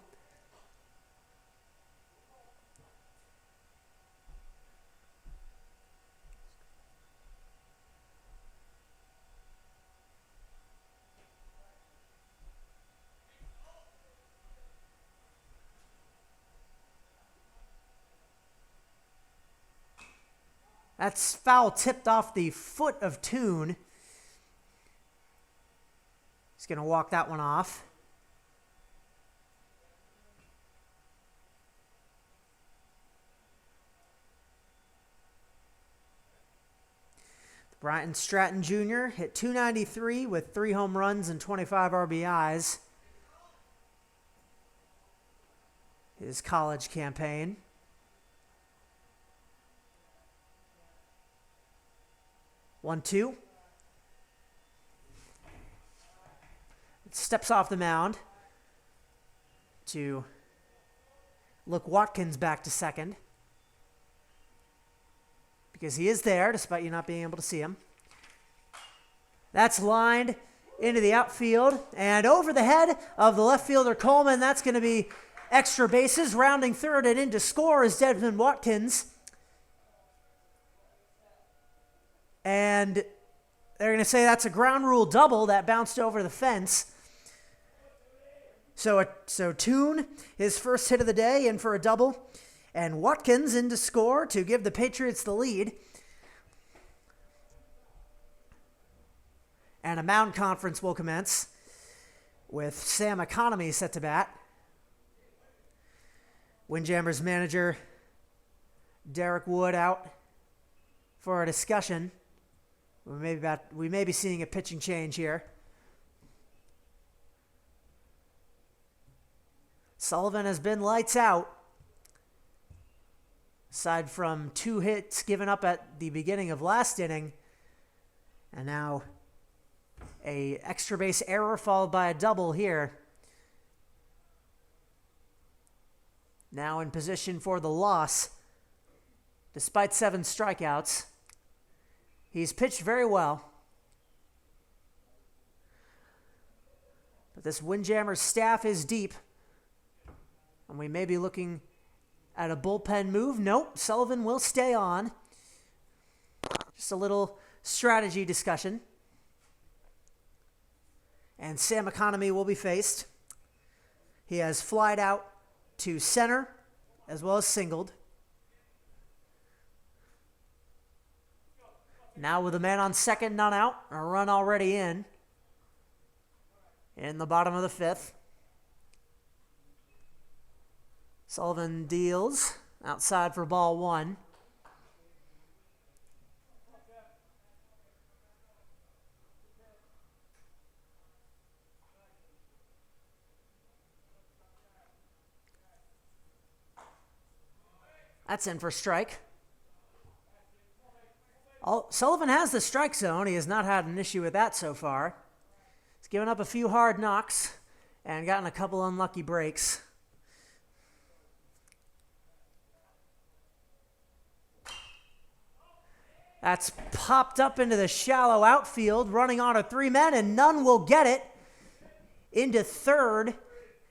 That's foul tipped off the foot of Toon. He's going to walk that one off. Bryton Stratton Jr. hit .293 with 3 home runs and 25 RBIs. His college campaign. One, two. Steps off the mound to look Watkins back to second. Because he is there, despite you not being able to see him. That's lined into the outfield and over the head of the left fielder Coleman. That's going to be extra bases. Rounding third and in to score is Desmond Watkins. And they're going to say that's a ground rule double that bounced over the fence. So Toon, his first hit of the day, in for a double. And Watkins in to score to give the Patriots the lead. And a mound conference will commence with Sam Economy set to bat. Windjammers manager Derek Wood out for a discussion. We may be seeing a pitching change here. Sullivan has been lights out. Aside from 2 hits given up at the beginning of last inning, and now a extra base error followed by a double here. Now in position for the loss, despite 7 strikeouts. He's pitched very well. But this Windjammers staff is deep, and we may be looking at a bullpen move. Nope, Sullivan will stay on. Just a little strategy discussion. And Sam Economy will be faced. He has flied out to center as well as singled. Now with a man on second, none out, a run already in the bottom of the 5th. Sullivan deals outside for ball 1. That's in for a strike. Sullivan has the strike zone. He has not had an issue with that so far. He's given up a few hard knocks and gotten a couple unlucky breaks. That's popped up into the shallow outfield, running on to 3 men, and none will get it. Into third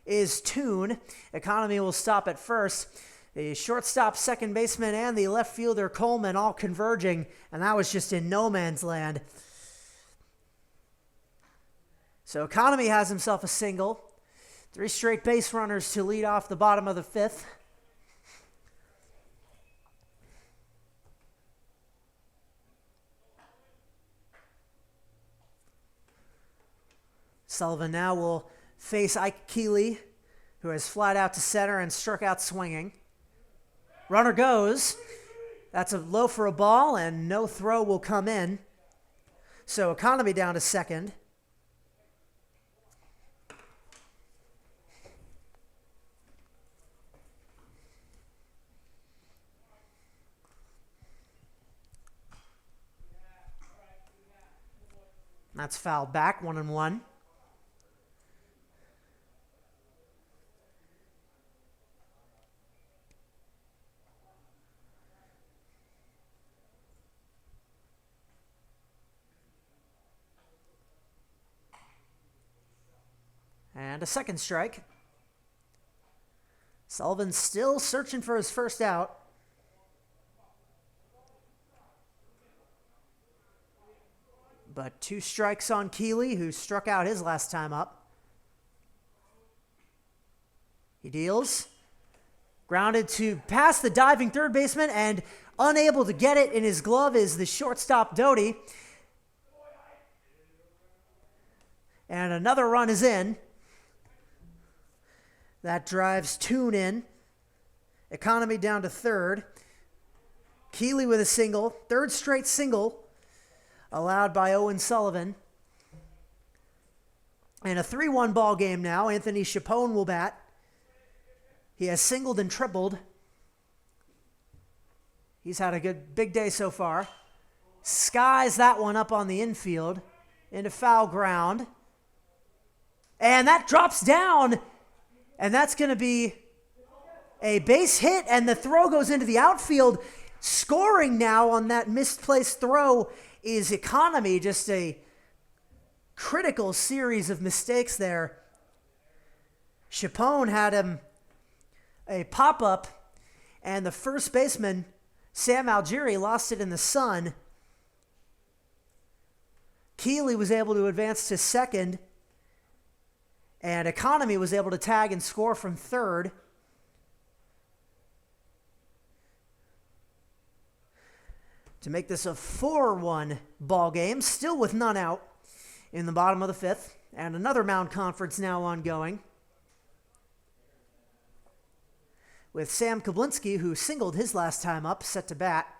is Toon. Economy will stop at first. The shortstop, second baseman, and the left fielder Coleman all converging, and that was just in no man's land. So Economy has himself a single. 3 straight base runners to lead off the bottom of the 5th. Sullivan now will face Ike Keeley, who has flied out to center and struck out swinging. Runner goes. That's a low for a ball, and no throw will come in. So Economy down to second. That's fouled back, 1-1. And a second strike. Sullivan still searching for his first out. But 2 strikes on Keeley, who struck out his last time up. He deals. Grounded to past the diving third baseman, and unable to get it in his glove is the shortstop Doty. And another run is in. That drives Toon in. Economy down to third. Keeley with a single. Third straight single allowed by Owen Sullivan. And a 3-1 ball game now. Anthony Chapone will bat. He has singled and tripled. He's had a good big day so far. Skies that one up on the infield into foul ground. And that drops down. And that's going to be a base hit. And the throw goes into the outfield. Scoring now on that misplaced throw is Economy. Just a critical series of mistakes there. Chapone had him a pop-up, and the first baseman, Sam Algieri, lost it in the sun. Keeley was able to advance to second, and Economy was able to tag and score from third. To make this a 4-1 ball game, still with none out in the bottom of the fifth, and another Mound Conference now ongoing, with Sam Kablinski, who singled his last time up, set to bat.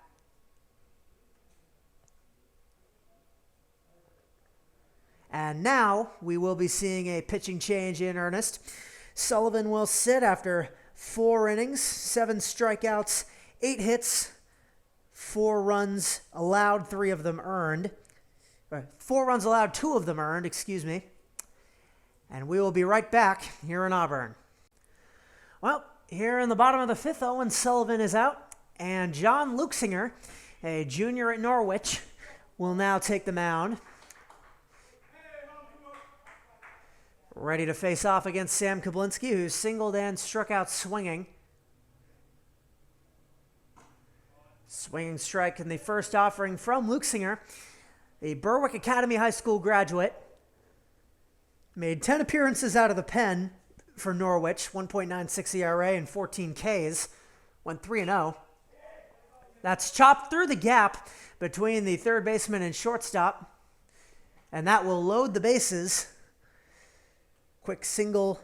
And now we will be seeing a pitching change in earnest. Sullivan will sit after 4 innings, 7 strikeouts, 8 hits, 4 runs allowed, 3 of them earned. 4 runs allowed, 2 of them earned, excuse me. And we will be right back here in Auburn. Well, here in the bottom of the fifth, Owen Sullivan is out, and John Luxinger, a junior at Norwich, will now take the mound. Ready to face off against Sam Kablinski, who singled and struck out swinging. Swinging strike in the first offering from Luxinger, the Berwick Academy High School graduate. Made 10 appearances out of the pen for Norwich, 1.96 ERA and 14 Ks, went 3-0. That's chopped through the gap between the third baseman and shortstop, and that will load the bases. Quick single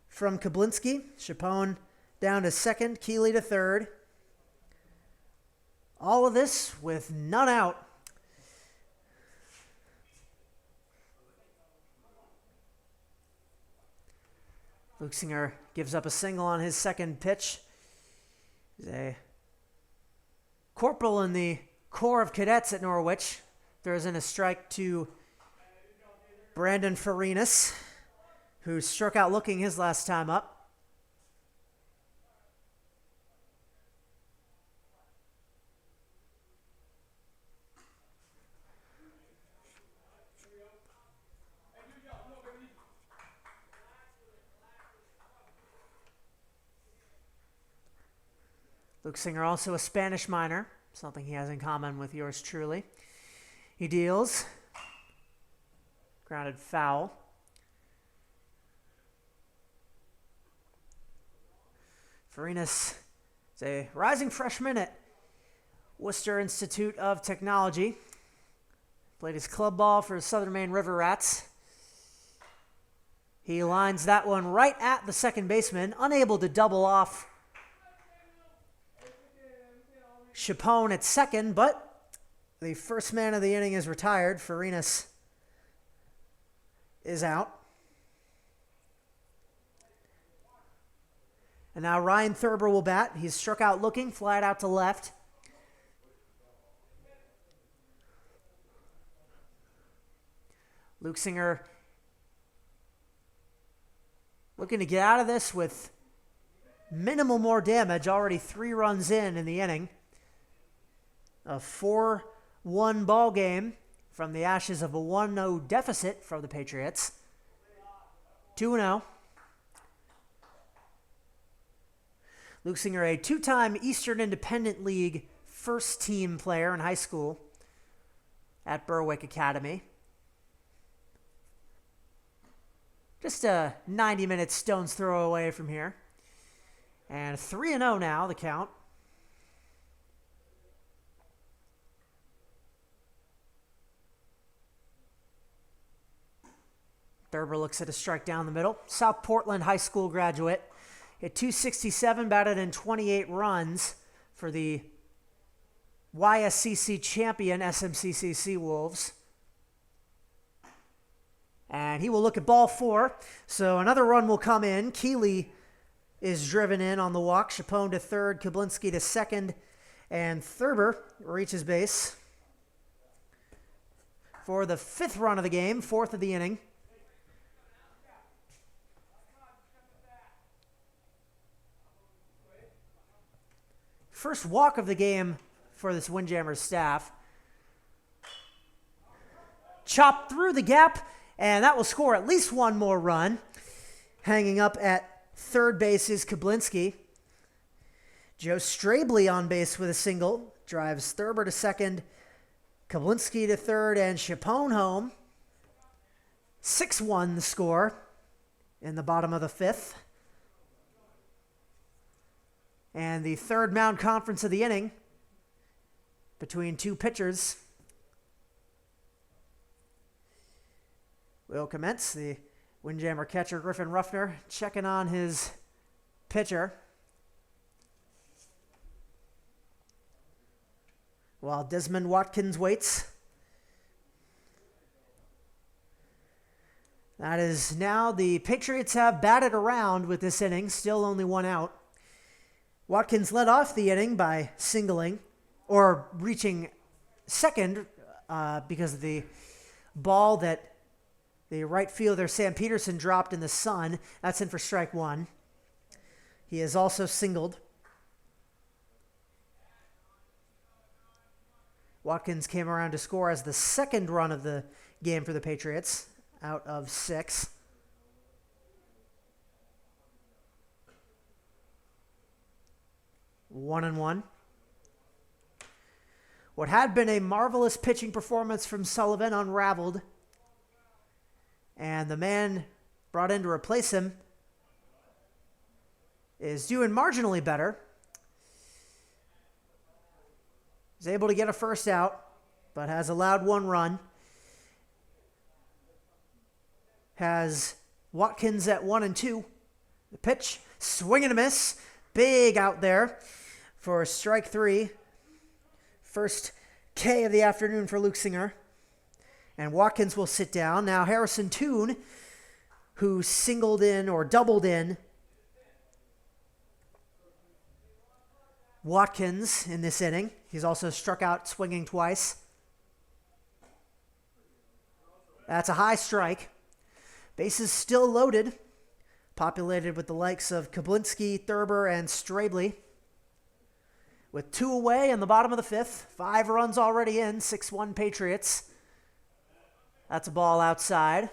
from Kablinski. Chapone down to second, Keeley to third. All of this with none out. Luxinger gives up a single on his second pitch. He's a corporal in the Corps of Cadets at Norwich. Throws in a strike to Brandon Farinas, who struck out looking his last time up. Luxinger also a Spanish minor, something he has in common with yours truly. He deals. Grounded foul. Farinas is a rising freshman at Worcester Institute of Technology. Played his club ball for Southern Maine River Rats. He lines that one right at the second baseman, unable to double off Chapone at second, but the first man of the inning is retired. Farinas is out. And now Ryan Thurber will bat. He's struck out looking, flied out to left. Luxinger looking to get out of this with minimal more damage. Already 3 runs in the inning. A 4-1 ball game from the ashes of a 1-0 deficit from the Patriots. 2-0. Luxinger, a 2-time Eastern Independent League first-team player in high school at Berwick Academy. Just a 90-minute stone's throw away from here. And 3-0 now, the count. Thurber looks at a strike down the middle. South Portland High School graduate. Hit .267, batted in 28 runs for the YSCC champion SMCC Seawolves. And he will look at ball 4. So another run will come in. Keeley is driven in on the walk. Chapone to third, Kablinski to second. And Thurber reaches base for the 5th run of the game, 4th of the inning. First walk of the game for this Windjammers staff. Chopped through the gap, and that will score at least one more run. Hanging up at third base is Kablinski. Joe Strabley on base with a single. Drives Thurber to second, Kablinski to third, and Chapone home. 6-1 the score in the bottom of the 5th. And the third mound conference of the inning between two pitchers will commence. The Windjammer catcher, Griffin Ruffner, checking on his pitcher, while Desmond Watkins waits. That is now the Patriots have batted around with this inning, still only one out. Watkins led off the inning by singling, or reaching second because of the ball that the right fielder Sam Peterson dropped in the sun. That's in for strike 1. He has also singled. Watkins came around to score as the second run of the game for the Patriots, out of 6. One and one. What had been a marvelous pitching performance from Sullivan unraveled, and the man brought in to replace him is doing marginally better. He's able to get a first out, but has allowed one run. Has Watkins at 1-2. The pitch, swing and a miss. Big out there for strike 3. First K of the afternoon for Luke Singer. And Watkins will sit down. Now Harrison Toone, who singled in or doubled in Watkins in this inning. He's also struck out swinging twice. That's a high strike. Bases still loaded, populated with the likes of Kablinski, Thurber, and Strabley. With 2 away in the bottom of the 5th, 5 runs already in, 6-1 Patriots. That's a ball outside.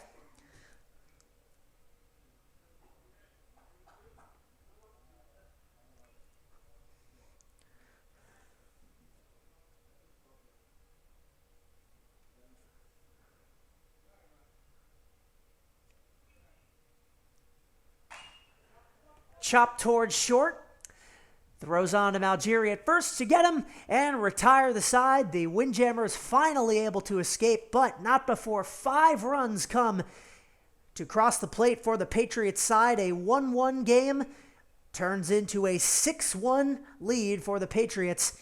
Chop towards short. Throws on to Malgeri at first to get him and retire the side. The Windjammers finally able to escape, but not before 5 runs come to cross the plate for the Patriots side. A 1-1 game turns into a 6-1 lead for the Patriots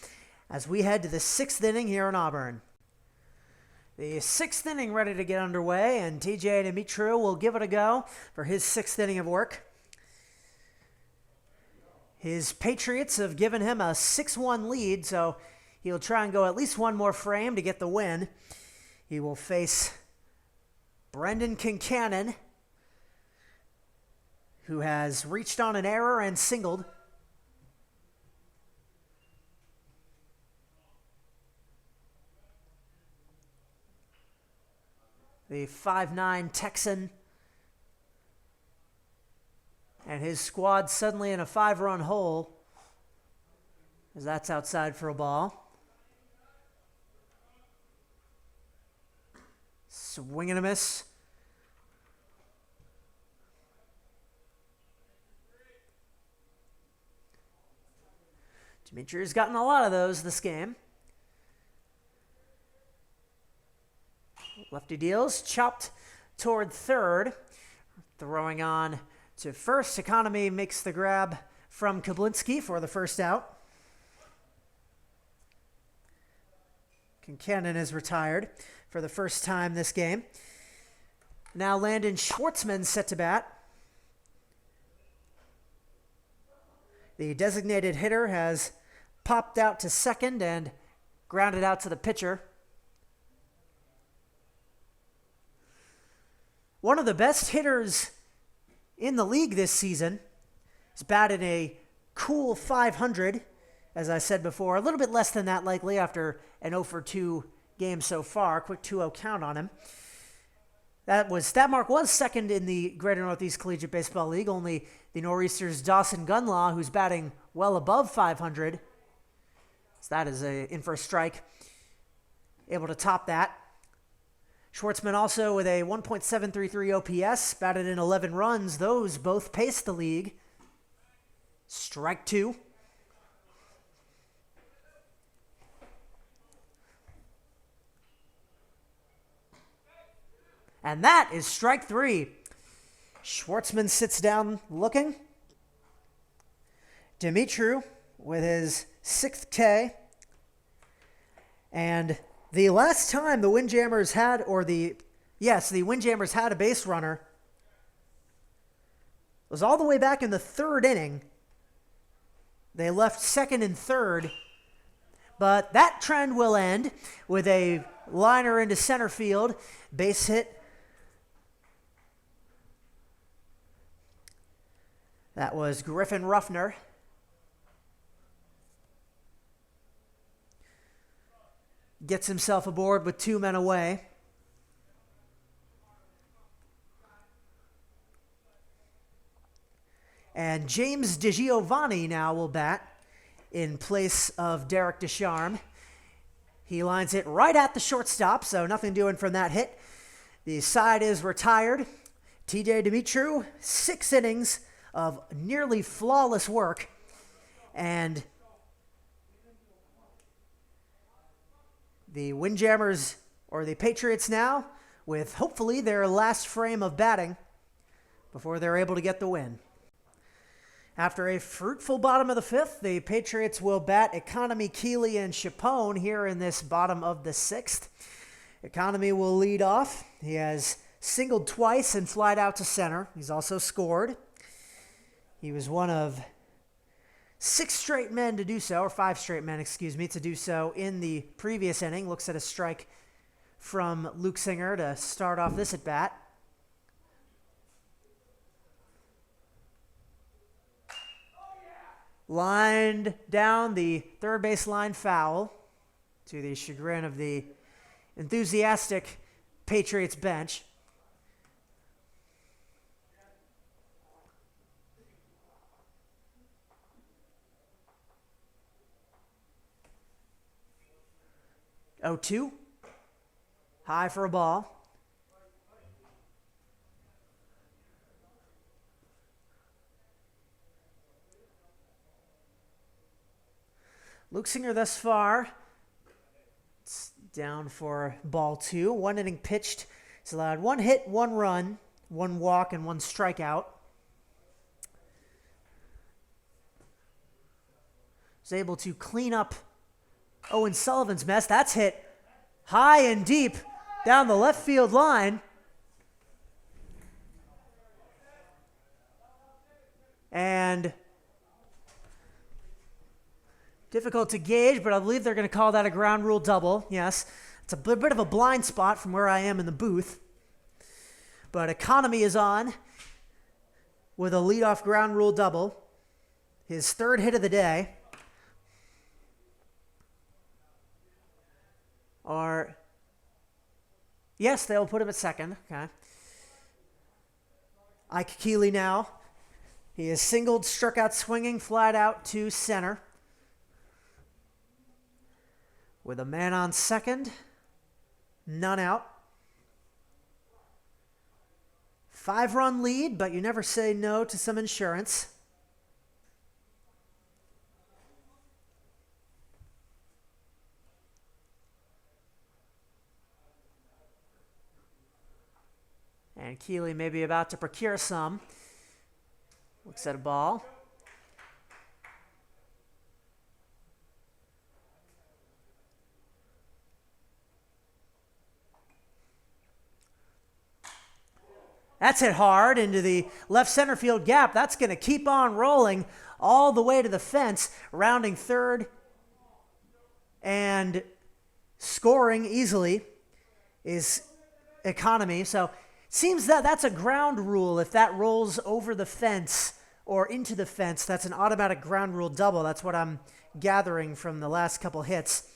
as we head to the 6th inning here in Auburn. The 6th inning ready to get underway, and TJ Dimitru will give it a go for his 6th inning of work. His Patriots have given him a 6-1 lead, so he'll try and go at least one more frame to get the win. He will face Brendan Kincannon, who has reached on an error and singled. The 5'9" Texan. And his squad suddenly in a 5-run hole, as that's outside for a ball. Swing and a miss. Dimitri's gotten a lot of those this game. Lefty deals, chopped toward third. Throwing on to first. Economy makes the grab from Kablinski for the first out. Kincannon is retired for the first time this game. Now Landon Schwartzman set to bat. The designated hitter has popped out to second and grounded out to the pitcher. One of the best hitters in the league this season. He's batted a cool .500, as I said before. A little bit less than that likely after an 0-for-2 game so far. Quick 2-0 count on him. That mark was second in the Greater Northeast Collegiate Baseball League. Only the Nor'easters' Dawson Gunlaw, who's batting well above .500. So that is in for a strike. Able to top that. Schwartzman also with a 1.733 OPS, batted in 11 runs. Those both paced the league. Strike two. And that is strike three. Schwartzman sits down looking. Dimitru with his 6th K. And the last time the Windjammers had, the Windjammers had a base runner was all the way back in the 3rd inning. They left second and third, but that trend will end with a liner into center field, base hit. That was Griffin Ruffner. Gets himself aboard with 2 men away. And James DiGiovanni now will bat in place of Derek Descharme. He lines it right at the shortstop, so nothing doing from that hit. The side is retired. TJ Dimitru, 6 innings of nearly flawless work. And the Windjammers, or the Patriots now, with hopefully their last frame of batting before they're able to get the win. After a fruitful bottom of the 5th, the Patriots will bat Economy, Keeley, and Chapone here in this bottom of the 6th. Economy will lead off. He has singled twice and flied out to center. He's also scored. He was one of 6 straight men to do so, or 5 straight men, to do so in the previous inning. Looks at a strike from Luke Singer to start off this at bat. Lined down the third base line, foul, to the chagrin of the enthusiastic Patriots bench. Oh, 2. High for a ball. Luke Singer thus far, it's down for ball 2. 1 inning pitched. He's allowed 1 hit, 1 run, 1 walk, and 1 strikeout. He's able to clean up Owen Sullivan's mess. That's hit high and deep down the left field line. And difficult to gauge, but I believe they're going to call that a ground rule double. Yes, it's a bit of a blind spot from where I am in the booth. But Economy is on with a leadoff ground rule double. His 3rd hit of the day. Yes, they'll put him at second. Okay. Ike Keeley now. He is singled, struck out swinging, flied out to center. With a man on second, none out. 5-run lead, but you never say no to some insurance. And Keeley may be about to procure some. Looks at a ball. That's hit hard into the left center field gap. That's going to keep on rolling all the way to the fence, rounding third and scoring easily is Economy. So it seems that that's a ground rule. If that rolls over the fence or into the fence, that's an automatic ground rule double. That's what I'm gathering from the last couple hits.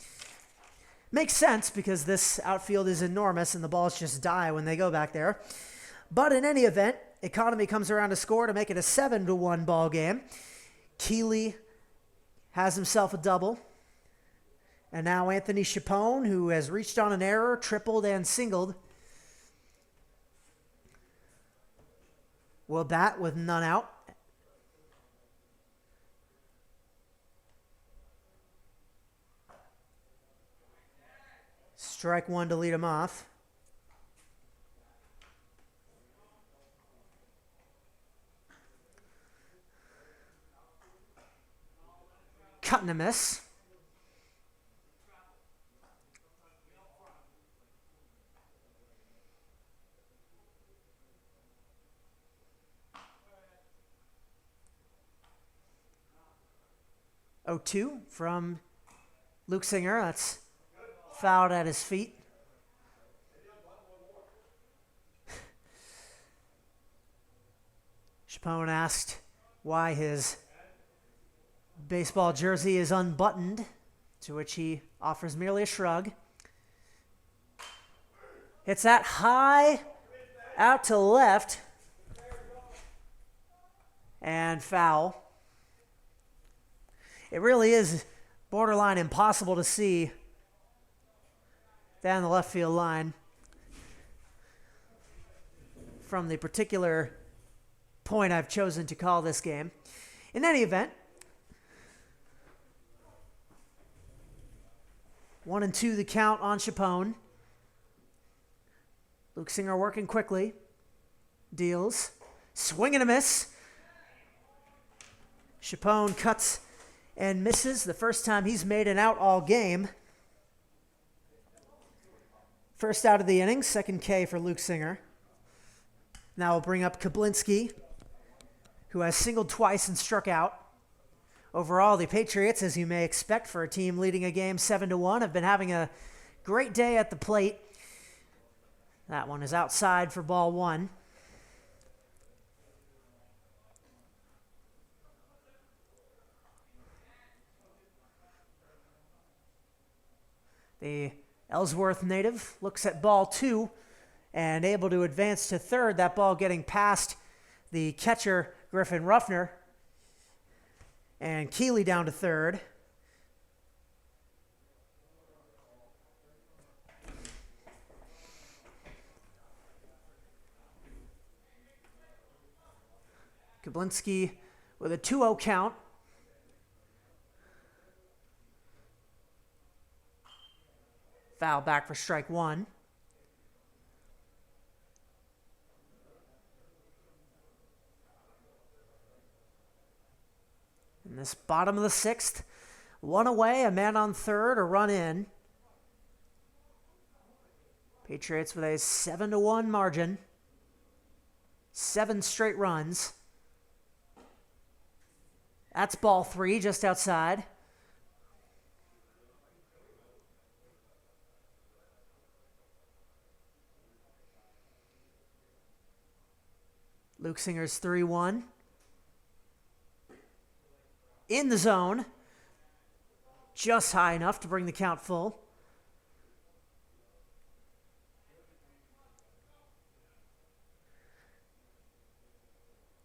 Makes sense because this outfield is enormous and the balls just die when they go back there. But in any event, Economy comes around to score to make it a 7-1 ball game. Keeley has himself a double. And now Anthony Chapone, who has reached on an error, tripled and singled, will bat with none out. Strike one to lead him off. Cutting a miss. Oh, 2 from Luke Singer. That's fouled at his feet. Chapone asked why his baseball jersey is unbuttoned, to which he offers merely a shrug. Hits that high out to left and foul. It really is borderline impossible to see down the left field line from the particular point I've chosen to call this game. In any event, 1-2 the count on Chapone. Luke Singer working quickly. Deals. Swing and a miss. Chapone cuts and misses the first time he's made an out all game. First out of the inning, second K for Luke Singer. Now we'll bring up Kablinski, who has singled twice and struck out. Overall, the Patriots, as you may expect for a team leading a game 7-1, have been having a great day at the plate. That one is outside for ball one. The Ellsworth native looks at ball two and able to advance to third. That ball getting past the catcher, Griffin Ruffner. And Keeley down to third. Kablinski with a 2-0 count. Foul back for strike one. In this bottom of the sixth, one away, a man on third, a run in. Patriots with a 7-1 margin. 7 straight runs. That's ball three, just outside. Luke Singer's 3-1. In the zone. Just high enough to bring the count full.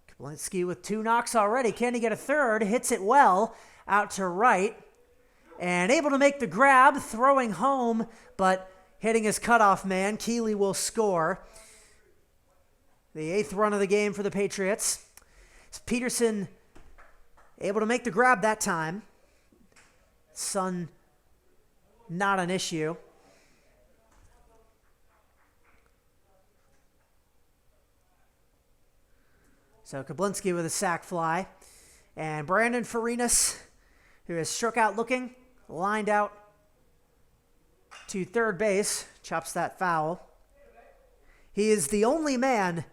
Kablinski with 2 knocks already. Can he get a third? Hits it well out to right. And able to make the grab, throwing home, but hitting his cutoff man. Keeley will score. The 8th run of the game for the Patriots. Peterson able to make the grab that time. Sun, not an issue. So Kablinski with a sac fly. And Brandon Farinas, who is struck out looking, lined out to third base, chops that foul. He is the only man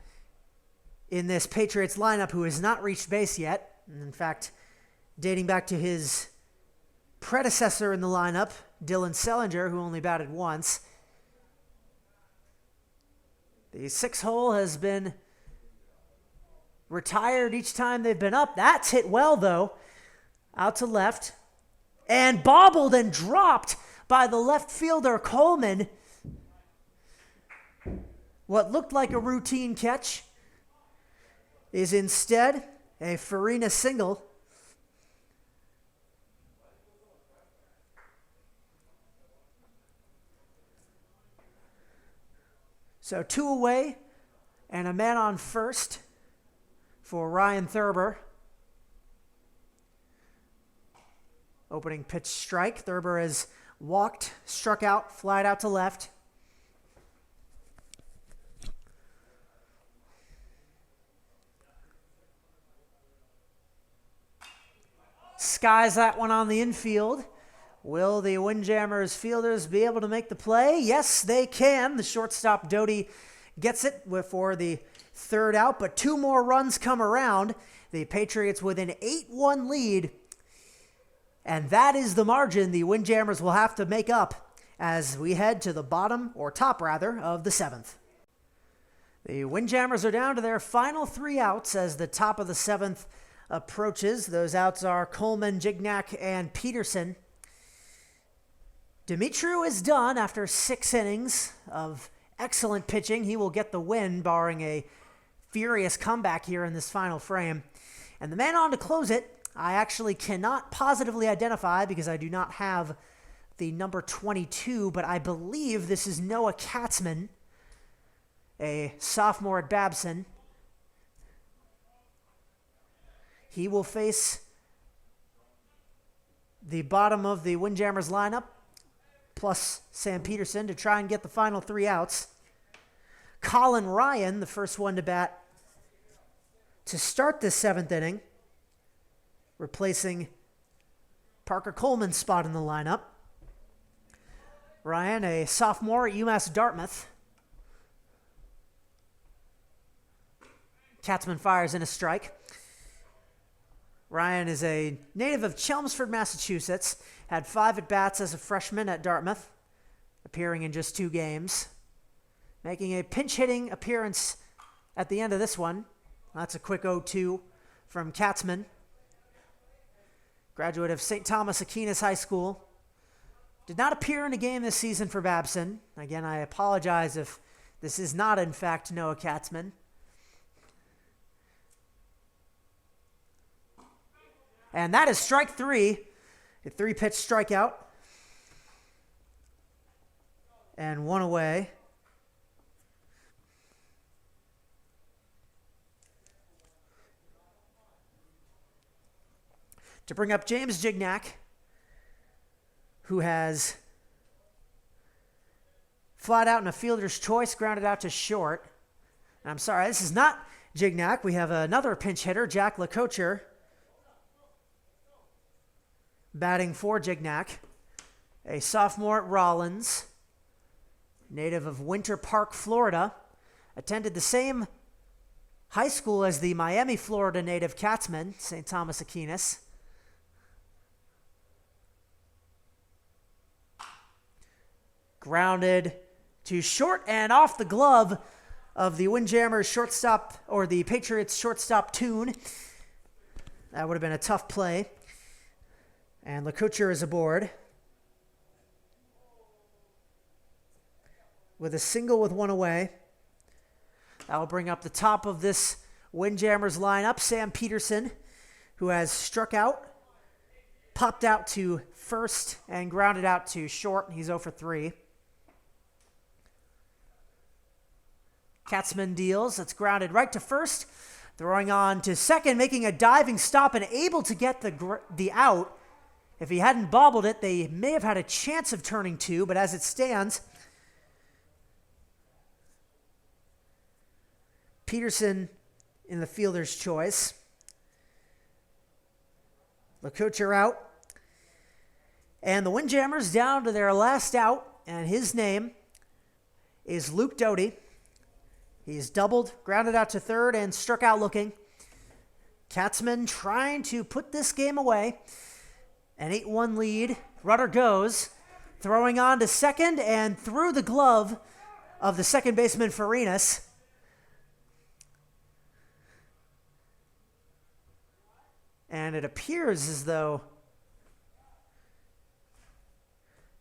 in this Patriots lineup who has not reached base yet. In fact, dating back to his predecessor in the lineup, Dylan Sellinger, who only batted once. The 6-hole has been retired each time they've been up. That's hit well, though. Out to left. And bobbled and dropped by the left fielder, Coleman. What looked like a routine catch is instead a Farina single. So 2 away and a man on first for Ryan Thurber. Opening pitch strike. Thurber has walked, struck out, flied out to left. Skies that one on the infield. Will the Windjammers fielders be able to make the play? Yes, they can. The shortstop, Doty, gets it for the third out, but 2 more runs come around. The Patriots with an 8-1 lead, and that is the margin the Windjammers will have to make up as we head to the bottom, or top rather, of the 7th. The Windjammers are down to their final 3 outs as the top of the 7th approaches. Those outs are Coleman, Gignac, and Peterson. Dimitru is done after 6 innings of excellent pitching. He will get the win, barring a furious comeback here in this final frame. And the man on to close it, I actually cannot positively identify because I do not have the number 22, but I believe this is Noah Katzman, a sophomore at Babson. He will face the bottom of the Windjammers lineup, plus Sam Peterson, to try and get the final 3 outs. Colin Ryan, the first one to bat to start this 7th inning, replacing Parker Coleman's spot in the lineup. Ryan, a sophomore at UMass Dartmouth. Katzman fires in a strike. Ryan is a native of Chelmsford, Massachusetts, had 5 at-bats as a freshman at Dartmouth, appearing in just 2 games, making a pinch-hitting appearance at the end of this one. That's a quick 0-2 from Katzman, graduate of St. Thomas Aquinas High School. Did not appear in a game this season for Babson. Again, I apologize if this is not, in fact, Noah Katzman. And that is strike 3, a 3-pitch strikeout. And 1 away. To bring up James Gignac, who has flied out in a fielder's choice, grounded out to short. And I'm sorry, this is not Gignac. We have another pinch hitter, Jack LeCocher, batting for Gignac, a sophomore at Rollins, native of Winter Park, Florida, attended the same high school as the Miami, Florida native Katzman, St. Thomas Aquinas. Grounded to short and off the glove of the Windjammers shortstop, or the Patriots shortstop Toon. That would have been a tough play. And LeCocher is aboard with a single with 1 away. That will bring up the top of this Windjammers lineup, Sam Peterson, who has struck out, popped out to first, and grounded out to short. He's 0 for 3. Katzman deals. That's grounded right to first. Throwing on to second, making a diving stop and able to get the out. If he hadn't bobbled it, they may have had a chance of turning 2, but as it stands, Peterson in the fielder's choice. LeCouture out. And the Windjammers down to their last out, and his name is Luke Doty. He's doubled, grounded out to third, and struck out looking. Katzman trying to put this game away. An 8-1 lead. Runner goes, throwing on to second and through the glove of the second baseman, Farinas. And it appears as though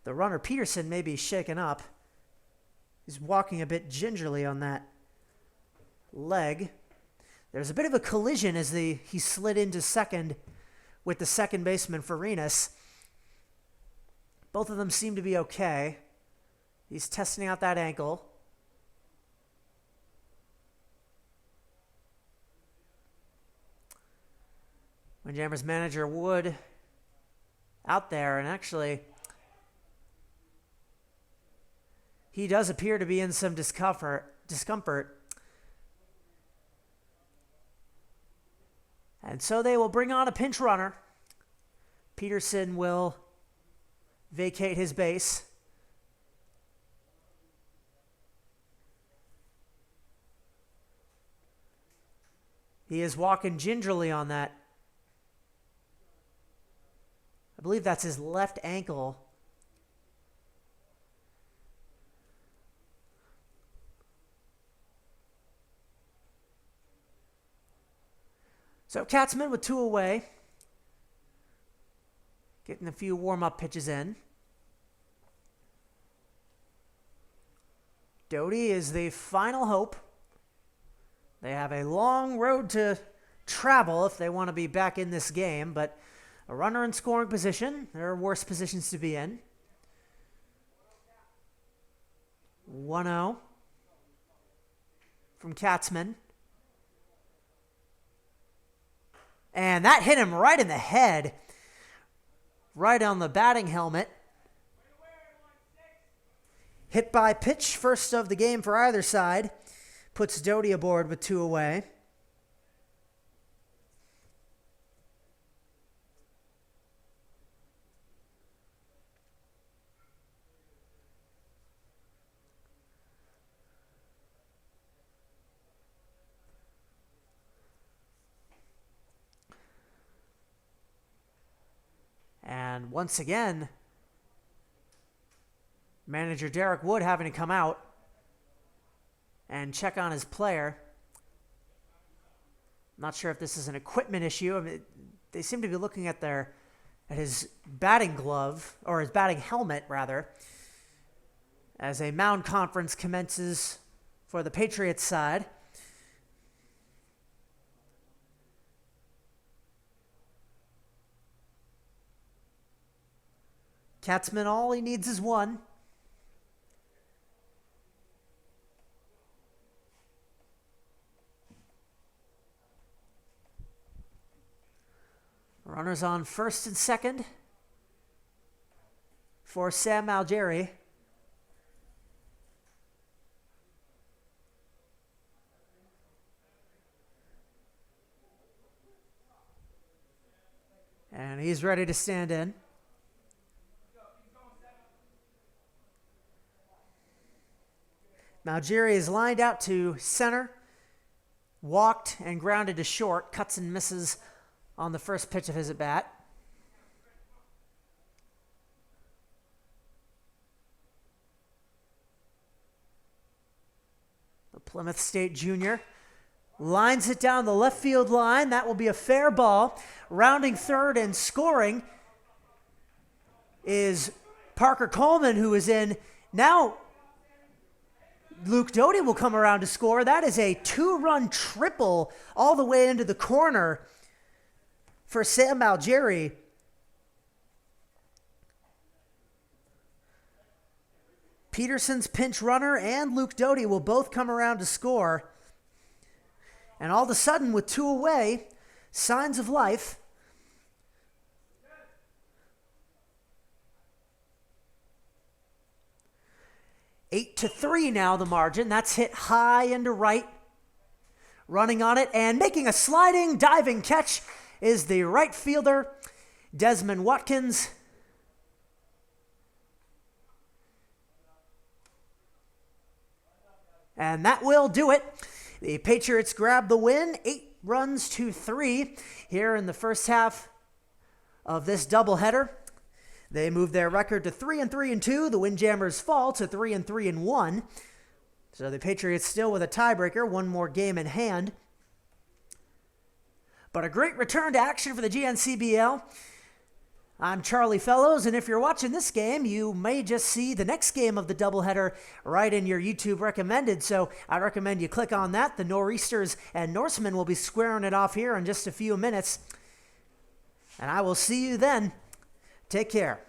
the runner, Peterson, may be shaken up. He's walking a bit gingerly on that leg. There's a bit of a collision as he slid into second with the second baseman, Farinas. Both of them seem to be okay. He's testing out that ankle. Windjammers manager Wood out there, and actually he does appear to be in some discomfort. And so they will bring on a pinch runner. Peterson will vacate his base. He is walking gingerly on that. I believe that's his left ankle. So Katzman with 2 away. Getting a few warm-up pitches in. Doty is the final hope. They have a long road to travel if they want to be back in this game, but a runner in scoring position. There are worse positions to be in. 1-0 from Katzman. And that hit him right in the head. Right on the batting helmet. Hit by pitch, first of the game for either side. Puts Doty aboard with 2 away. And once again, manager Derek Wood having to come out and check on his player. Not sure if this is an equipment issue. I mean, they seem to be looking at his batting glove, or his batting helmet, rather, as a mound conference commences for the Patriots side. Katzman, all he needs is 1. Runners on first and second for Sam Algieri. And he's ready to stand in. Algieri is lined out to center, walked and grounded to short, cuts and misses on the first pitch of his at-bat. The Plymouth State junior lines it down the left field line. That will be a fair ball. Rounding third and scoring is Parker Coleman, who is in. Now Luke Doty will come around to score. That is a 2-run triple all the way into the corner for Sam Algieri. Peterson's pinch runner and Luke Doty will both come around to score. And all of a sudden, with 2 away, signs of life. (8-3) now the margin. That's hit high into right. Running on it and making a sliding, diving catch is the right fielder, Desmond Watkins. And that will do it. The Patriots grab the win, 8-3 here in the first half of this doubleheader. They move their record to 3-3-2. The Windjammers fall to 3-3-1. So the Patriots still with a tiebreaker, one more game in hand. But a great return to action for the GNCBL. I'm Charlie Fellows, and if you're watching this game, you may just see the next game of the doubleheader right in your YouTube recommended. So I recommend you click on that. The Nor'easters and Norsemen will be squaring it off here in just a few minutes. And I will see you then. Take care.